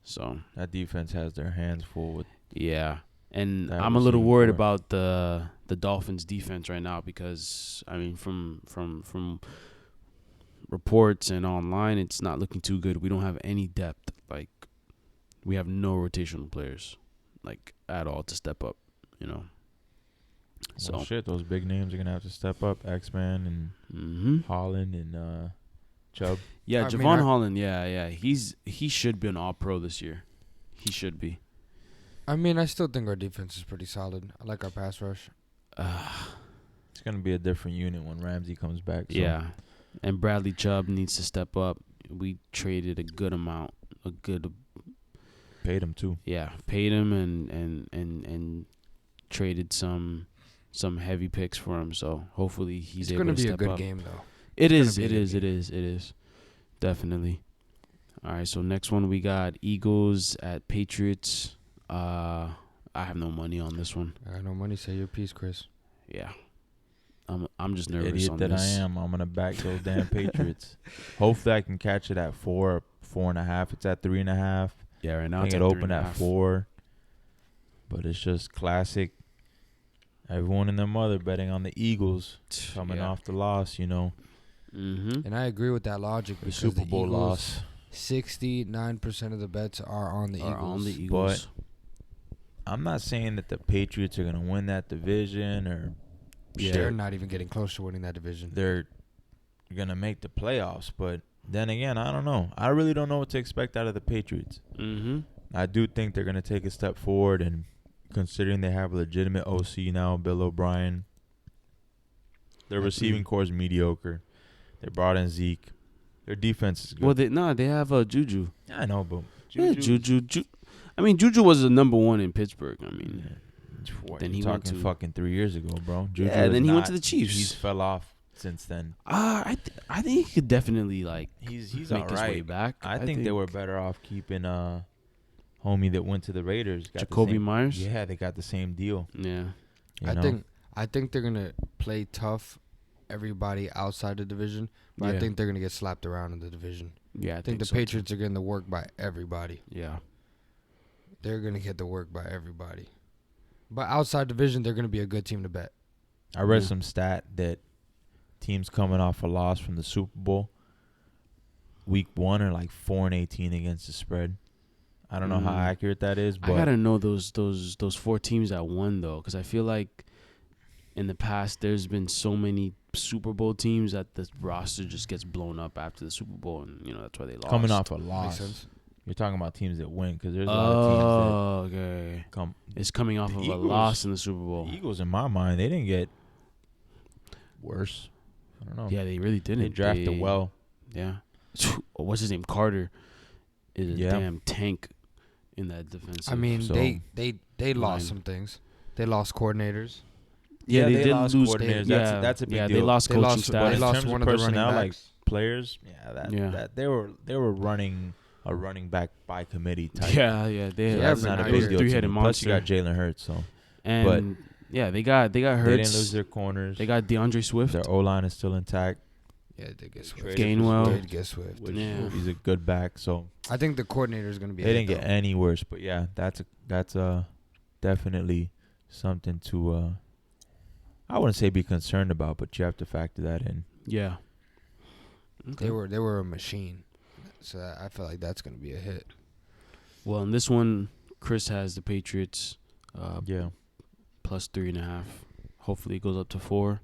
So That defense has their hands full with. yeah, and That I'm a little receiving worried core. about the Dolphins defense right now because I mean from reports and online, it's not looking too good. We don't have any depth. Like we have no rotational players, like at all to step up. You know. So Well, shit, those big names are gonna have to step up. X-Man and hmm Holland and Chubb. yeah, I mean, Javon Holland. Yeah, he should be an All-Pro this year. He should be. I mean, I still think our defense is pretty solid. I like our pass rush. It's gonna be a different unit when Ramsey comes back. So. Yeah, and Bradley Chubb needs to step up. We traded a good amount, Paid him too. paid him and traded some heavy picks for him. So hopefully he's It's able going to to be a step good up. game, though. It It's is, gonna it be a is, good it is, definitely. All right, so next one we got Eagles at Patriots. I have no money on this one. I got no money. Say your piece, Chris. Yeah, I'm just nervous Idiot on that this. I am. I'm gonna back those damn Patriots. Hopefully, I can catch it at 4.5. It's at 3.5. Yeah, right now I it's think at it opened at 3.5. 4. But it's just classic. Everyone and their mother betting on the Eagles coming Yeah. off the loss. You know, Mm-hmm. And I agree with that logic the because Super the Bowl Eagles, loss. 69% of the bets are on the Eagles. On the Eagles. I'm not saying that the Patriots are gonna win that division or Yeah. They're not even getting close to winning that division. they're gonna make the playoffs. But then again, I don't know. I really don't know what to expect out of the Patriots. Mm-hmm. I do think they're gonna take a step forward, and considering they have a legitimate OC now, Bill O'Brien, their receiving core is mediocre. They brought in Zeke. Their defense is good. Well, they have Juju. Yeah, I know, but Yeah, Juju. I mean, Juju was the number one in Pittsburgh. I mean, What, then you're he went talking to- fucking 3 years ago, bro. Juju Yeah, is then he went to not- the Chiefs. He's fell off since then. I think he could definitely like He's make all his way right. back. I think they were better off keeping homie that went to the Raiders. Got the Jacoby same- Myers. Yeah, they got the same deal. Yeah. you I know? think they're gonna play tough everybody outside the division, but I Yeah. think they're gonna get slapped around in the division. Yeah, I think the so, too. Patriots are getting the work by everybody. Yeah. They're gonna get the work by everybody. But outside division, they're gonna be a good team to bet. I read Yeah. some stat that teams coming off a loss from the Super Bowl, week 1 are like 4-18 against the spread. I don't know how Mm. accurate that is, but I gotta know those 4 teams that won though, because I feel like in the past there's been so many Super Bowl teams that the roster just gets blown up after the Super Bowl, and that's why they lost. coming off a Makes loss, sense. you're talking about teams that win because there's a lot of teams okay. that come. It's coming off The of Eagles- a loss in the Super Bowl. The Eagles, in my mind, they didn't get worse. I don't know. Yeah, they really didn't. They drafted well. Yeah. What's his name? Carter is a Yeah. damn tank in that defense. I mean, so- they lost line. some things. They lost coordinators. yeah, they did lost lose. coordinators. Yeah, That's a big yeah, deal. they lost They coaching lost- staff. But they in lost terms one of of the running personnel, like backs. players, Yeah. that they were running a running back by committee type. Yeah, they So Yeah, that's but not a now big you're- deal. to three-headed me. Plus, you monster. got Jalen Hurts, so And yeah, they got they didn't Hurts. lose their corners. They got DeAndre Swift. Their O line is still intact. Yeah, they get Swift. Traded for Gainwell. Swift, They get Swift. which Yeah. he's a good back. So I think the coordinator is gonna be. they a didn't hit, get though. any worse. But yeah, that's definitely something to I wouldn't say be concerned about, but you have to factor that in. Yeah. They were a machine, so I feel like that's gonna be a hit. Well, in this one, Chris has the Patriots Yeah. plus 3.5. Hopefully, it goes up to 4.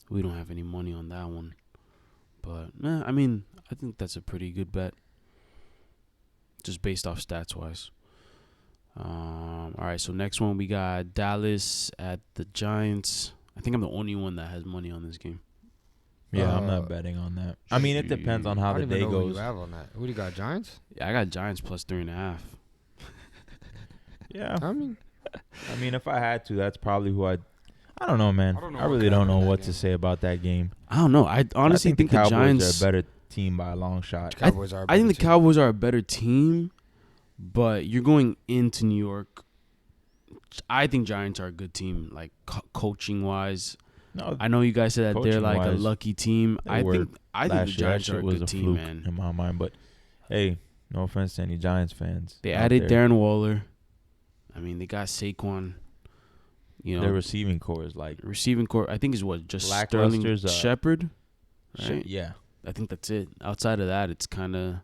We don't have any money on that one, but I mean, I think that's a pretty good bet, just based off stats wise. All right, so next one we got Dallas at the Giants. I think I'm the only one that has money on this game. Yeah, I'm not betting on that. I mean, it depends on how I the don't even day know who goes. you have on that. Who do you got? Giants? Yeah, I got Giants plus 3.5. Yeah. I mean, If I had to, that's probably who I'd. I don't know, man. I don't know I what really could don't happen know in what that to game. say about that game. I don't know. I honestly think the the Cowboys Giants are a better team by a long shot. Cowboys are. I think the better team. Cowboys are a better team, but you're going into New York. I think Giants are a good team, like coaching wise. No, I know you guys said that they're like a Coaching-wise, lucky team. they I were think the last year, that Giants shit are a was good a team, fluke man. in my mind. But hey, no offense to any Giants fans. They out added there. Darren Waller. I mean, they got Saquon. You know, Their receiving core is like receiving core. I think is what just Lackluster's, Sterling Shepard. shit. Right? Yeah, I think that's it. Outside of that, it's kind of.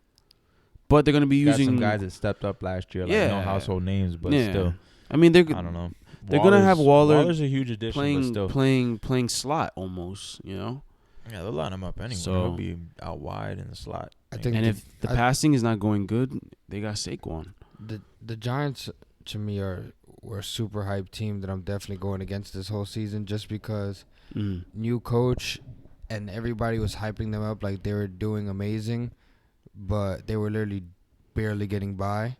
But they're gonna be got using some guys that stepped up last year. Like no Yeah. household names, but yeah. still, I mean, they're I don't know. They're gonna have Waller Waller's a huge addition, but still, playing slot almost. You know. yeah, they'll line him up anyway. So- He'll be out wide in the slot. I think And the, if the I- passing is not going good, they got Saquon. the Giants to me were a super hyped team that I'm definitely going against this whole season just because Mm. new coach and everybody was hyping them up like they were doing amazing, but they were literally barely getting by.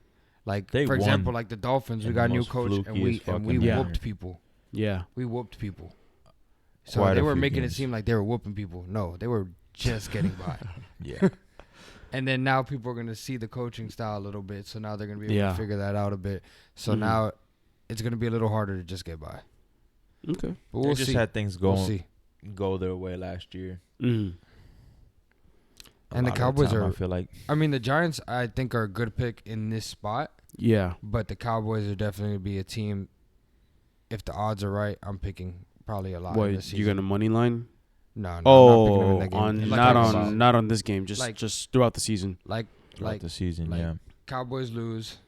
Like They for won example, like the Dolphins, we in got the a new most coach and flukiest we fucking manner. whooped people. Yeah. We whooped people. So Quite they a were few making games. it seem like they were whooping people. No, they were just getting by. Yeah, And then now people are going to see the coaching style a little bit. So now they're going to be able Yeah. to figure that out a bit. So Mhm. now it's going to be a little harder to just get by. Okay. But they we'll just see. had things We'll see. go their way last year. Mm. A And the lot of Cowboys time, are- I feel like I mean, the Giants, I think, are a good pick in this spot. Yeah. But the Cowboys are definitely be a team. If the odds are right, I'm picking probably a lot. What in this you're gonna season. money line? No, I'm not picking them in Oh, that game. on Like not I on said, not on this game. Just Like- just throughout the season. like throughout the season. like- Yeah, Cowboys lose.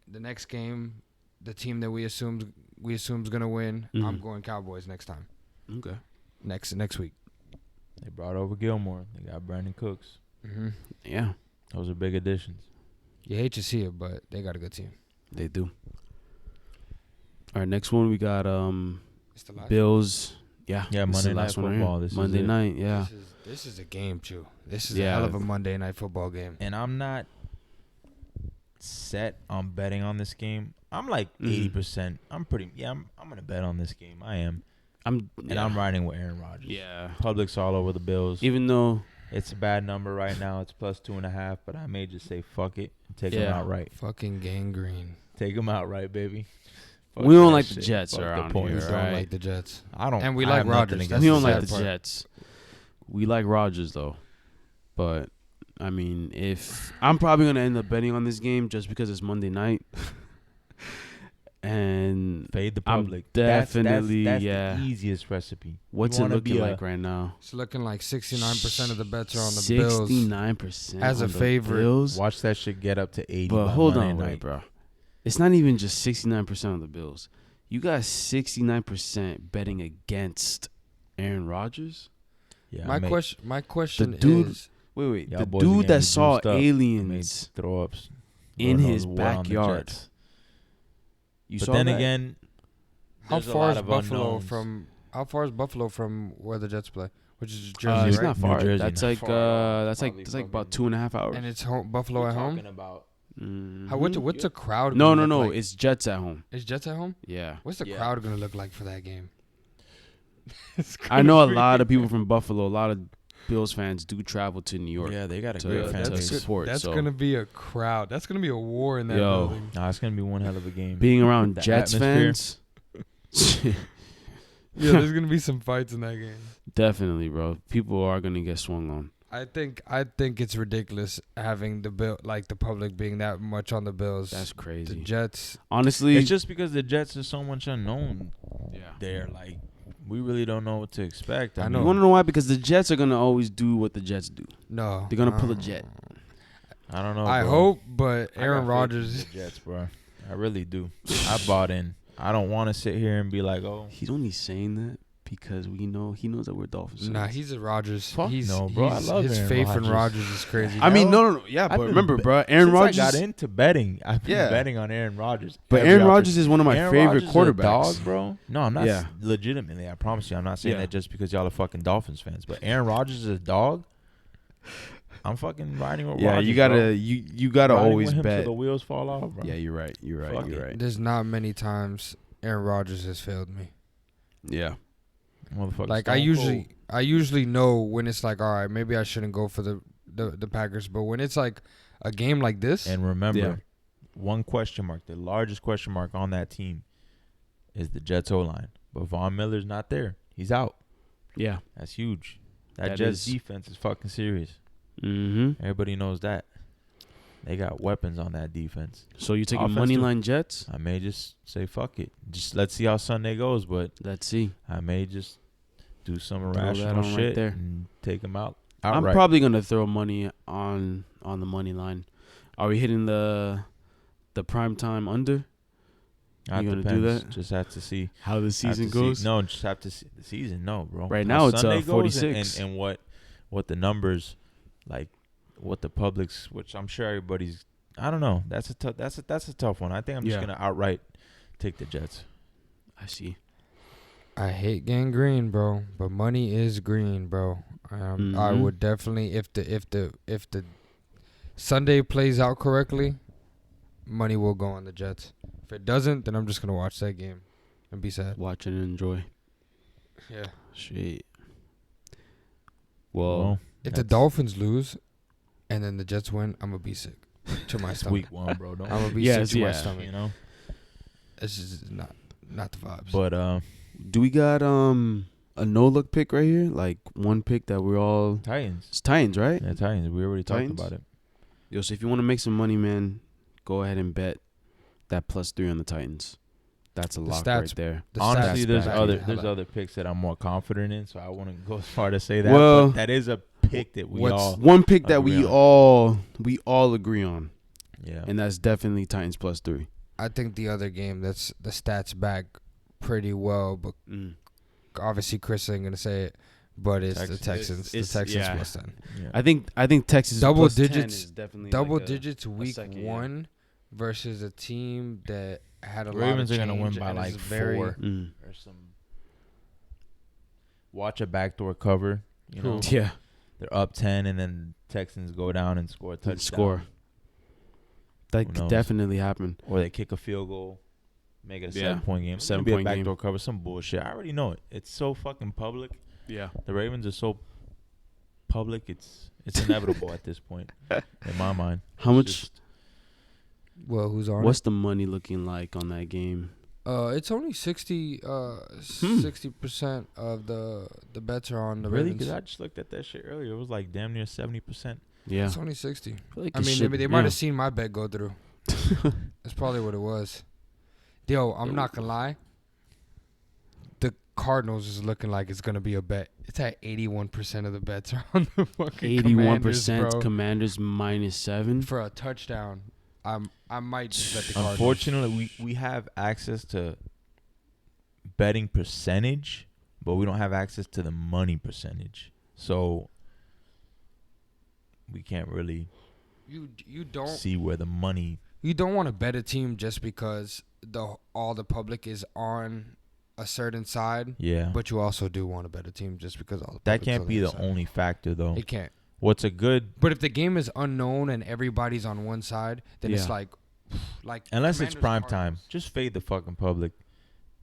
The next game, the team that we assume's gonna win. I'm Mhm. going Cowboys next time. Okay. Next week. they brought over Gilmore. They got Brandon Cooks. Mm-hmm. Yeah, Those are big additions. You hate to see it, but they got a good team. they do. All right, next one we got It's the last Bills. Yeah. Yeah, this is Monday the Night last one right here. Football. This is Monday it. night. Yeah. This is a game, too. This is Yeah. a hell of a Monday night football game. And I'm not set on betting on this game. I'm like Mhm. 80%. I'm gonna bet on this game. I am. I'm I'm riding with Aaron Rodgers. Yeah. Public's all over the Bills. Even though It's a bad number right now. It's plus 2.5, but I may just say fuck it and take them Yeah. outright. Fucking gangrene. Take them outright, baby. Fuck we don't that like the shit. Jets Fuck the around points. We here, don't right? like the Jets. I don't. And we I like have nothing Rodgers. against That's we the don't like sad the part. Jets. We like Rodgers though, but I mean, if I'm probably gonna end up betting on this game just because it's Monday night, and Fade the I'm public. definitely that's yeah. the easiest recipe. What's You it wanna be looking a- like right now? It's looking like 69% of the bets are on the Bills. 69% As a on the favorite. Bills. Watch that shit get up to 80. But by hold Monday on, wait, night. bro. It's not even just 69% of the Bills. You got 69% betting against Aaron Rodgers. Yeah, My I may- question dude- is, Wait. Y'all The boys are dude getting that saw juiced up. I may aliens throw ups in Lord knows his what on the backyard. Jets. You But saw then that? again, how there's a far lot is of Buffalo unknowns. from where the Jets play? Which is Jersey, It's right? not far. New Jersey, That's not like far at all. that's like Probably that's like about fucking- 2.5 hours. And it's Buffalo We're at home. talking about What's a crowd? No, gonna no, look no. like? It's Jets at home. Is Jets at home? Yeah. What's the Yeah. crowd gonna look like for that game? I know a lot of people from Buffalo. A lot of Bills fans do travel to New York. Yeah, they got a to- great fan to base. support. That's so gonna be a crowd. That's gonna be a war in that Yo. building. Nah, it's gonna be one hell of a game. being around The Jets atmosphere. fans. Yeah, there's gonna be some fights in that game. Definitely, bro. People are gonna get swung on. I think it's ridiculous having the public being that much on the Bills. That's The crazy. Jets. Honestly, It's just because the Jets are so much unknown yeah. there. Like, we really don't know what to expect. I You know. want to know why? Because the Jets are gonna always do what the Jets do. No, They're gonna pull a jet. I don't know. I bro. hope, but I got Aaron faith in Rodgers. the Jets, bro. I really do. I bought in. I don't want to sit here and be like, oh, He's only saying that Because he knows that we're Dolphins. Nah, he's a Rodgers. Fuck no, bro. I love his Aaron faith in Rodgers. Rodgers is crazy. I mean, no. Yeah, I've but been remember, bro, Aaron Since Rodgers. I got into betting, I've been Yeah. betting on Aaron Rodgers. But every Aaron Rodgers opportunity. is one of my Aaron favorite Rodgers is a quarterbacks. dog, bro. No, I'm not. Yeah. Legitimately, I promise you, I'm not saying Yeah. that just because y'all are fucking Dolphins fans. But Aaron Rodgers is a dog. I'm fucking riding with Yeah, Rodgers, you gotta bro. you gotta Riding always with him bet. till the wheels fall off, bro. Yeah, you're right. You're right. Fuck You're it. right. There's not many times Aaron Rodgers has failed me. Yeah. Motherfucker. Like I usually know when it's like, all right, maybe I shouldn't go for the Packers, but when it's like a game like this, And remember, Yeah. one question mark, the largest question mark on that team is the Jets O-line. But Von Miller's not there. He's out. Yeah. That's huge. That That Jets is- defense is fucking serious. Mm-hmm. Everybody knows that. They got weapons on that defense. So you taking Offense money too. line Jets? I may just say fuck it. Just let's see how Sunday goes, but Let's see. I may just do some Throw that irrational on right shit there. and take them out. I'm Outright. probably gonna throw money on the money line. Are we hitting the prime time under? That you gonna do depends. that? Just have to see How the have season to see- goes? No, just have to see the season. No, bro. Right How now it's, Sunday goes 46. and what the numbers like, what the public's, which I'm sure everybody's. I don't know. That's a tough one. I think I'm just Yeah. gonna outright take the Jets. I see. I hate getting green, bro, but money is green, bro. I Mhm. would definitely if the Sunday plays out correctly, money will go on the Jets. If it doesn't, then I'm just gonna watch that game and be sad. Watch and enjoy. Yeah. Shit. Well, Well, If the that's- Dolphins lose, and then the Jets win, I'm gonna be sick to my it's stomach. week one, bro. Don't I'm gonna be Yes, sick to my yeah. stomach. you know. It's just not the vibes. But do we got a no look pick right here? Like one pick that we're all. Titans. It's Titans, right? Yeah, Titans. We already talked Titans? about it. Yo, so if you want to make some money, man, go ahead and bet that +3 on the Titans. That's a The lock stats- right there. The Honestly, stats there's back other it. there's Hello. other picks that I'm more confident in, so I wouldn't go as far to say that. Well, but that is a pick that we what's- all One pick that agree we on. all agree on, yeah. and that's definitely Titans +3. I think the other game that's the stats back pretty well, but obviously Chris ain't gonna say it, but it's the Texans. Texans. It's- The Texans yeah. +10. yeah. I think Texas Double +10 digits- is definitely Double like a- digits week second, yeah. 1 versus a team that had a Ravens lot are of gonna win change by and like is very 4 Mm. or some. Watch a backdoor cover. You know, Yeah, they're up 10, and then Texans go down and score a touchdown. score. That Who could knows? definitely happen. Or they kick a field goal, make it a Yeah. 7-point game. It's gonna 7-point be a game. backdoor cover. Some bullshit. I already know it. It's so fucking public. Yeah. The Ravens are so public. It's inevitable at this point, in my mind. How It's much? just- well, who's on What's the money looking like on that game? it's only 60% of the bets are on the really? Ravens. Because I just looked at that shit earlier. It was like damn near 70%. Yeah. It's only 60. feel like I it mean, should- they might yeah. have seen my bet go through. That's probably what it was. Yo, I'm not gonna lie. The Cardinals is looking like it's gonna be a bet. It's at 81% of the bets are on the fucking 81% Commanders, Commanders -7. bro. For a touchdown. I might just bet the Cardinals. Unfortunately, we have access to betting percentage, but we don't have access to the money percentage. So we can't really you don't see where the money. you don't want to bet a team just because all the public is on a certain side, Yeah. but you also do want to bet a team just because all the That public's can't on be the other side. only factor, though. It can't. What's a good, But if the game is unknown and everybody's on one side, then it's Yeah. like unless it's Commanders, prime time, Cardinals. just fade the fucking public.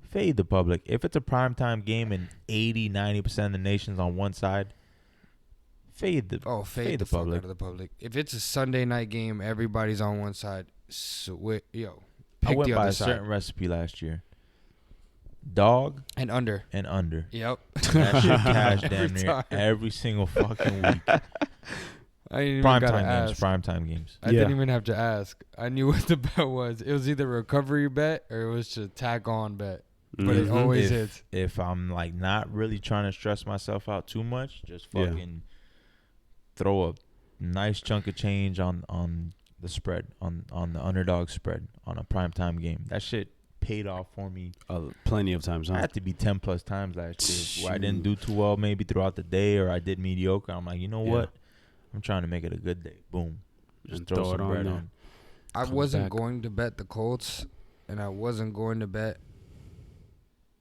Fade the public. If it's a prime time game and 90% of the nation's on one side, fade the Fade the fuck out of the public. If it's a Sunday night game, everybody's on one side. I Pick went the by other a side certain recipe last year. Dog and under. and under. Yep. And that shit cash Every damn near time. every single fucking week. I didn't even Prime gotta time games. ask. Prime time games. I didn't even have to ask. I knew what the bet was. It was either a recovery bet or it was just a tack on bet. But it Mhm. always hits. If I'm like not really trying to stress myself out too much, just Yeah. fucking throw a nice chunk of change on the spread, on the underdog spread on a primetime game. That shit paid off for me. Plenty of times, I huh? had to be 10 plus times last year where I didn't do too well maybe throughout the day, or I did mediocre. I'm like, you know what? I'm trying to make it a good day. Boom. Just And throw throw it some on bread there. on. I Comes wasn't back. going to bet the Colts, and I wasn't going to bet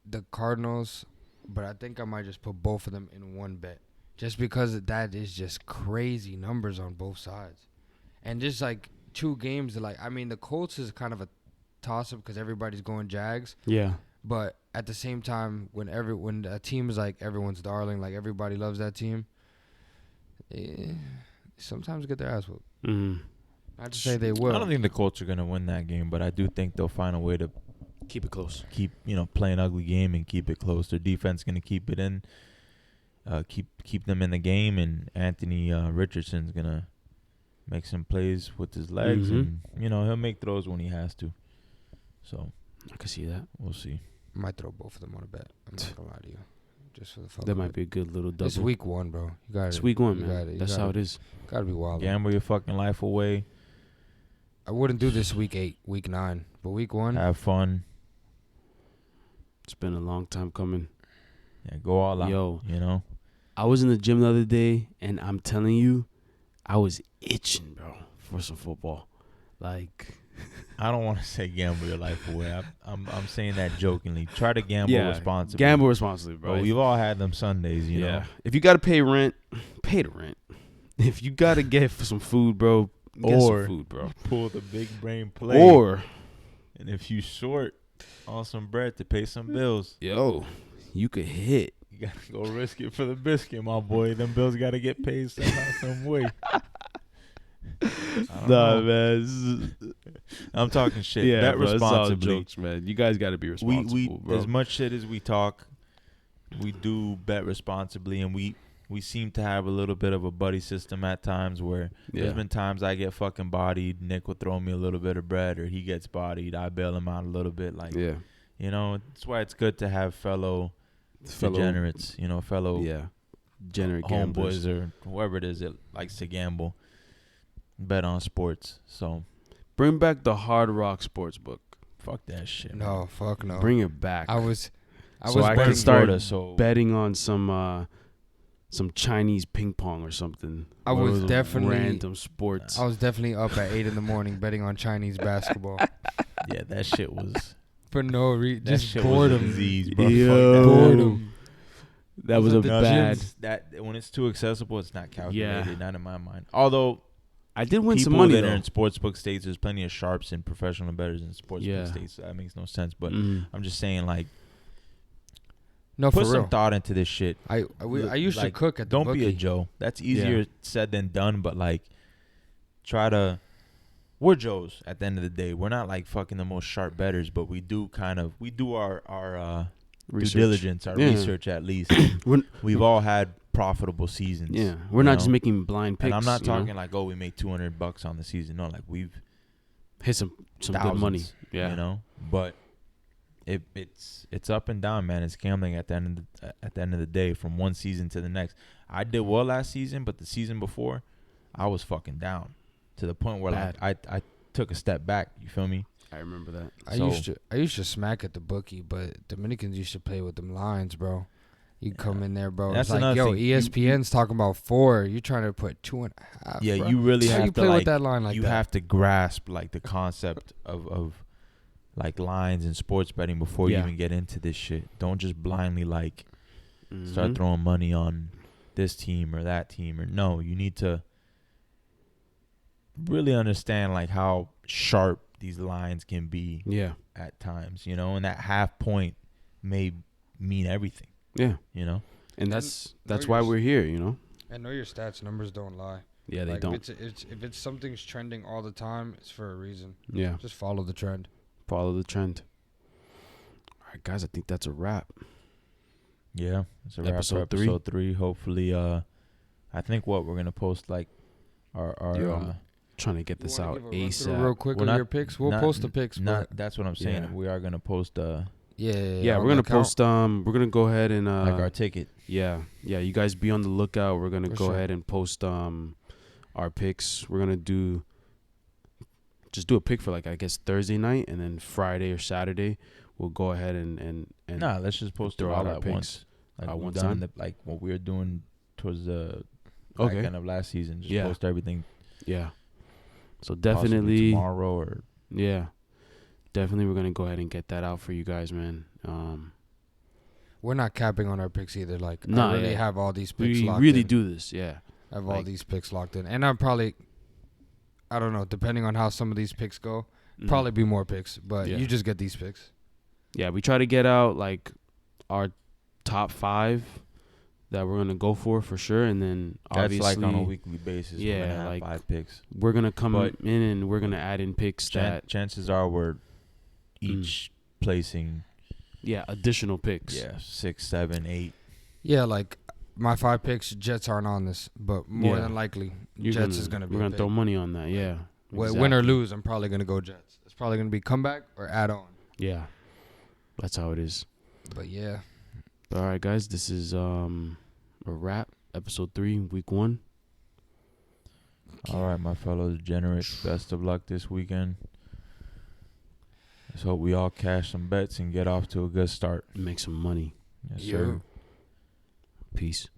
the Cardinals, but I think I might just put both of them in one bet, just because that is just crazy numbers on both sides, and just like 2 games. Like, I mean, the Colts is kind of a toss up because everybody's going Jags, Yeah. but at the same time, when a team is like everyone's darling, like everybody loves that team, sometimes get their ass whooped. Mm-hmm. Not to say they will. I don't think the Colts are going to win that game, but I do think they'll find a way to Keep it close. keep, play an ugly game and keep it close. Their defense going to keep it in, keep them in the game, and Anthony Richardson's going to make some plays with his legs, and, he'll make throws when he has to. So I can see that. we'll see. I might throw both of them on a bet. I'm not gonna lie to you, just for the fuck. That of might it. be a good little double. It's week 1, bro. You got it. It's week 1, You man. got it. That's how it is. Gotta be wild. Gamble your fucking life away. I wouldn't do this week 8, week 9, but week 1. Have fun. It's been a long time coming. Yeah, go all out. Yo. You I was in the gym the other day, and I'm telling you, I was itching, bro, for some football. Like, I don't want to say gamble your life away. I'm saying that jokingly. Try to gamble responsibly. Gamble responsibly, bro. But we've all had them Sundays, you know. If you got to pay rent, pay the rent. If you got to get for some food, bro, get Or- some food, bro. Pull the big brain play. Or, And if you short on some bread to pay some bills, yo, you could hit. you got to go risk it for the biscuit, my boy. Them bills got to get paid somehow, some way. I don't know. Man. I'm talking shit. Yeah, Bet bro, it's all responsibly. jokes, man. You guys got to be responsible, We bro. as much shit as we talk, we do bet responsibly, and we seem to have a little bit of a buddy system at times where there's been times I get fucking bodied, Nick will throw me a little bit of bread, or he gets bodied, I bail him out a little bit. Like, that's why it's good to have fellow degenerates, fellow degenerate gamblers. homeboys or whoever it is that likes to gamble, bet on sports. So Bring back the Hard Rock Sportsbook. fuck that shit. No, fuck no. Bring it back. I was So I betting can start Florida, so betting on some Chinese ping pong or something. I One of was those definitely- random sports. I was definitely up at 8 in the morning betting on Chinese basketball yeah, that shit was for no reason. that Just shit was boredom. disease, bro. Yo. Fuck that. Boredom. That was a at the bad. gyms. That when it's too accessible, it's not calculated. Yeah. Not in my mind. Although I did win people some money that are though. in sportsbook states, there's plenty of sharps and professional bettors in sportsbook Yeah. states. So that makes no sense. But Mhm. I'm just saying, like, No, put for some real. thought into this shit. I used to Like, cook at the Don't be a bookie. Joe. That's easier said than done. But like, try to. We're Joes at the end of the day. We're not like fucking the most sharp bettors, but we do our due diligence, our research at least. We've all had profitable seasons. Yeah, we're not just making blind picks. And I'm not you know? talking like, oh, we made $200 on the season. No, like we've hit some thousands, good money. Yeah, But it's up and down, man. It's gambling at the end of the day from one season to the next. I did well last season, but the season before, I was fucking down to the point where Bad. like I took a step back. You feel me? I remember that. I used to smack at the bookie, but Dominicans used to play with them lines, bro. You come in there, bro. That's It's like, another yo, thing. ESPN's talking about 4. You trying to put 2.5? Yeah, bro. you really How have you to play like with that line like you that? have to grasp like the concept of like lines and sports betting before you Yeah. even get into this shit. Don't just blindly like start Mhm. throwing money on this team or that team or no. You need to really understand like how sharp these lines can be Yeah, at times, and that half point may mean everything, yeah, and that's why we're here. And know your stats. Numbers don't lie. Yeah, they Like, don't. If it's something's trending all the time, it's for a reason. Yeah, Just follow the trend. follow the trend. All right, guys, I think that's a wrap. Yeah, it's a wrap for Episode episode 3. Hopefully, I think we're gonna post like our Yo, I'm trying to get this You wanna out give a run through ASAP. real quick We're of not- your picks. We'll post the picks. But That's what I'm saying. Yeah. We are gonna post Yeah, on we're gonna the account. post. We're gonna go ahead and like our ticket. yeah. You guys be on the lookout. We're gonna For go sure. ahead and post our picks. We're gonna do just do a pick for like I guess Thursday night, and then Friday or Saturday we'll go ahead and Nah, let's just post it throw all out our at picks. once. Like At we've one done time? in like what we were doing towards the back Okay. end of last season. Just Yeah. post everything. Yeah. So Possibly definitely tomorrow or Yeah. Definitely we're gonna go ahead and get that out for you guys, man. We're not capping on our picks either. Like, Nah, I really yeah. have all these picks We locked really in. do this, yeah. I have all like- these picks locked in. And I'm probably, I don't know, depending on how some of these picks go, Mm. probably be more picks. But Yeah. you just get these picks. Yeah, we try to get out like our top 5 that we're gonna go for sure, and then that's obviously like on a weekly basis. Yeah, we're gonna have like 5 picks. we're gonna come But- in and we're gonna add in picks that Chances are we're each placing additional picks. 6, 7, 8. Yeah, like my 5 picks, Jets aren't on this. But more Yeah. than likely, You're Jets is going to be we're a gonna throw pick. money on that, yeah. Win or Exactly. lose, I'm probably going to go Jets. It's probably going to be comeback or add on. Yeah. That's how it is. But yeah. All right, guys, this is a wrap. Episode 3, week 1. All right, my fellow degenerates. Best of luck this weekend. Let's hope we all cash some bets and get off to a good start. Make some money. Yes, Yeah. sir. Peace.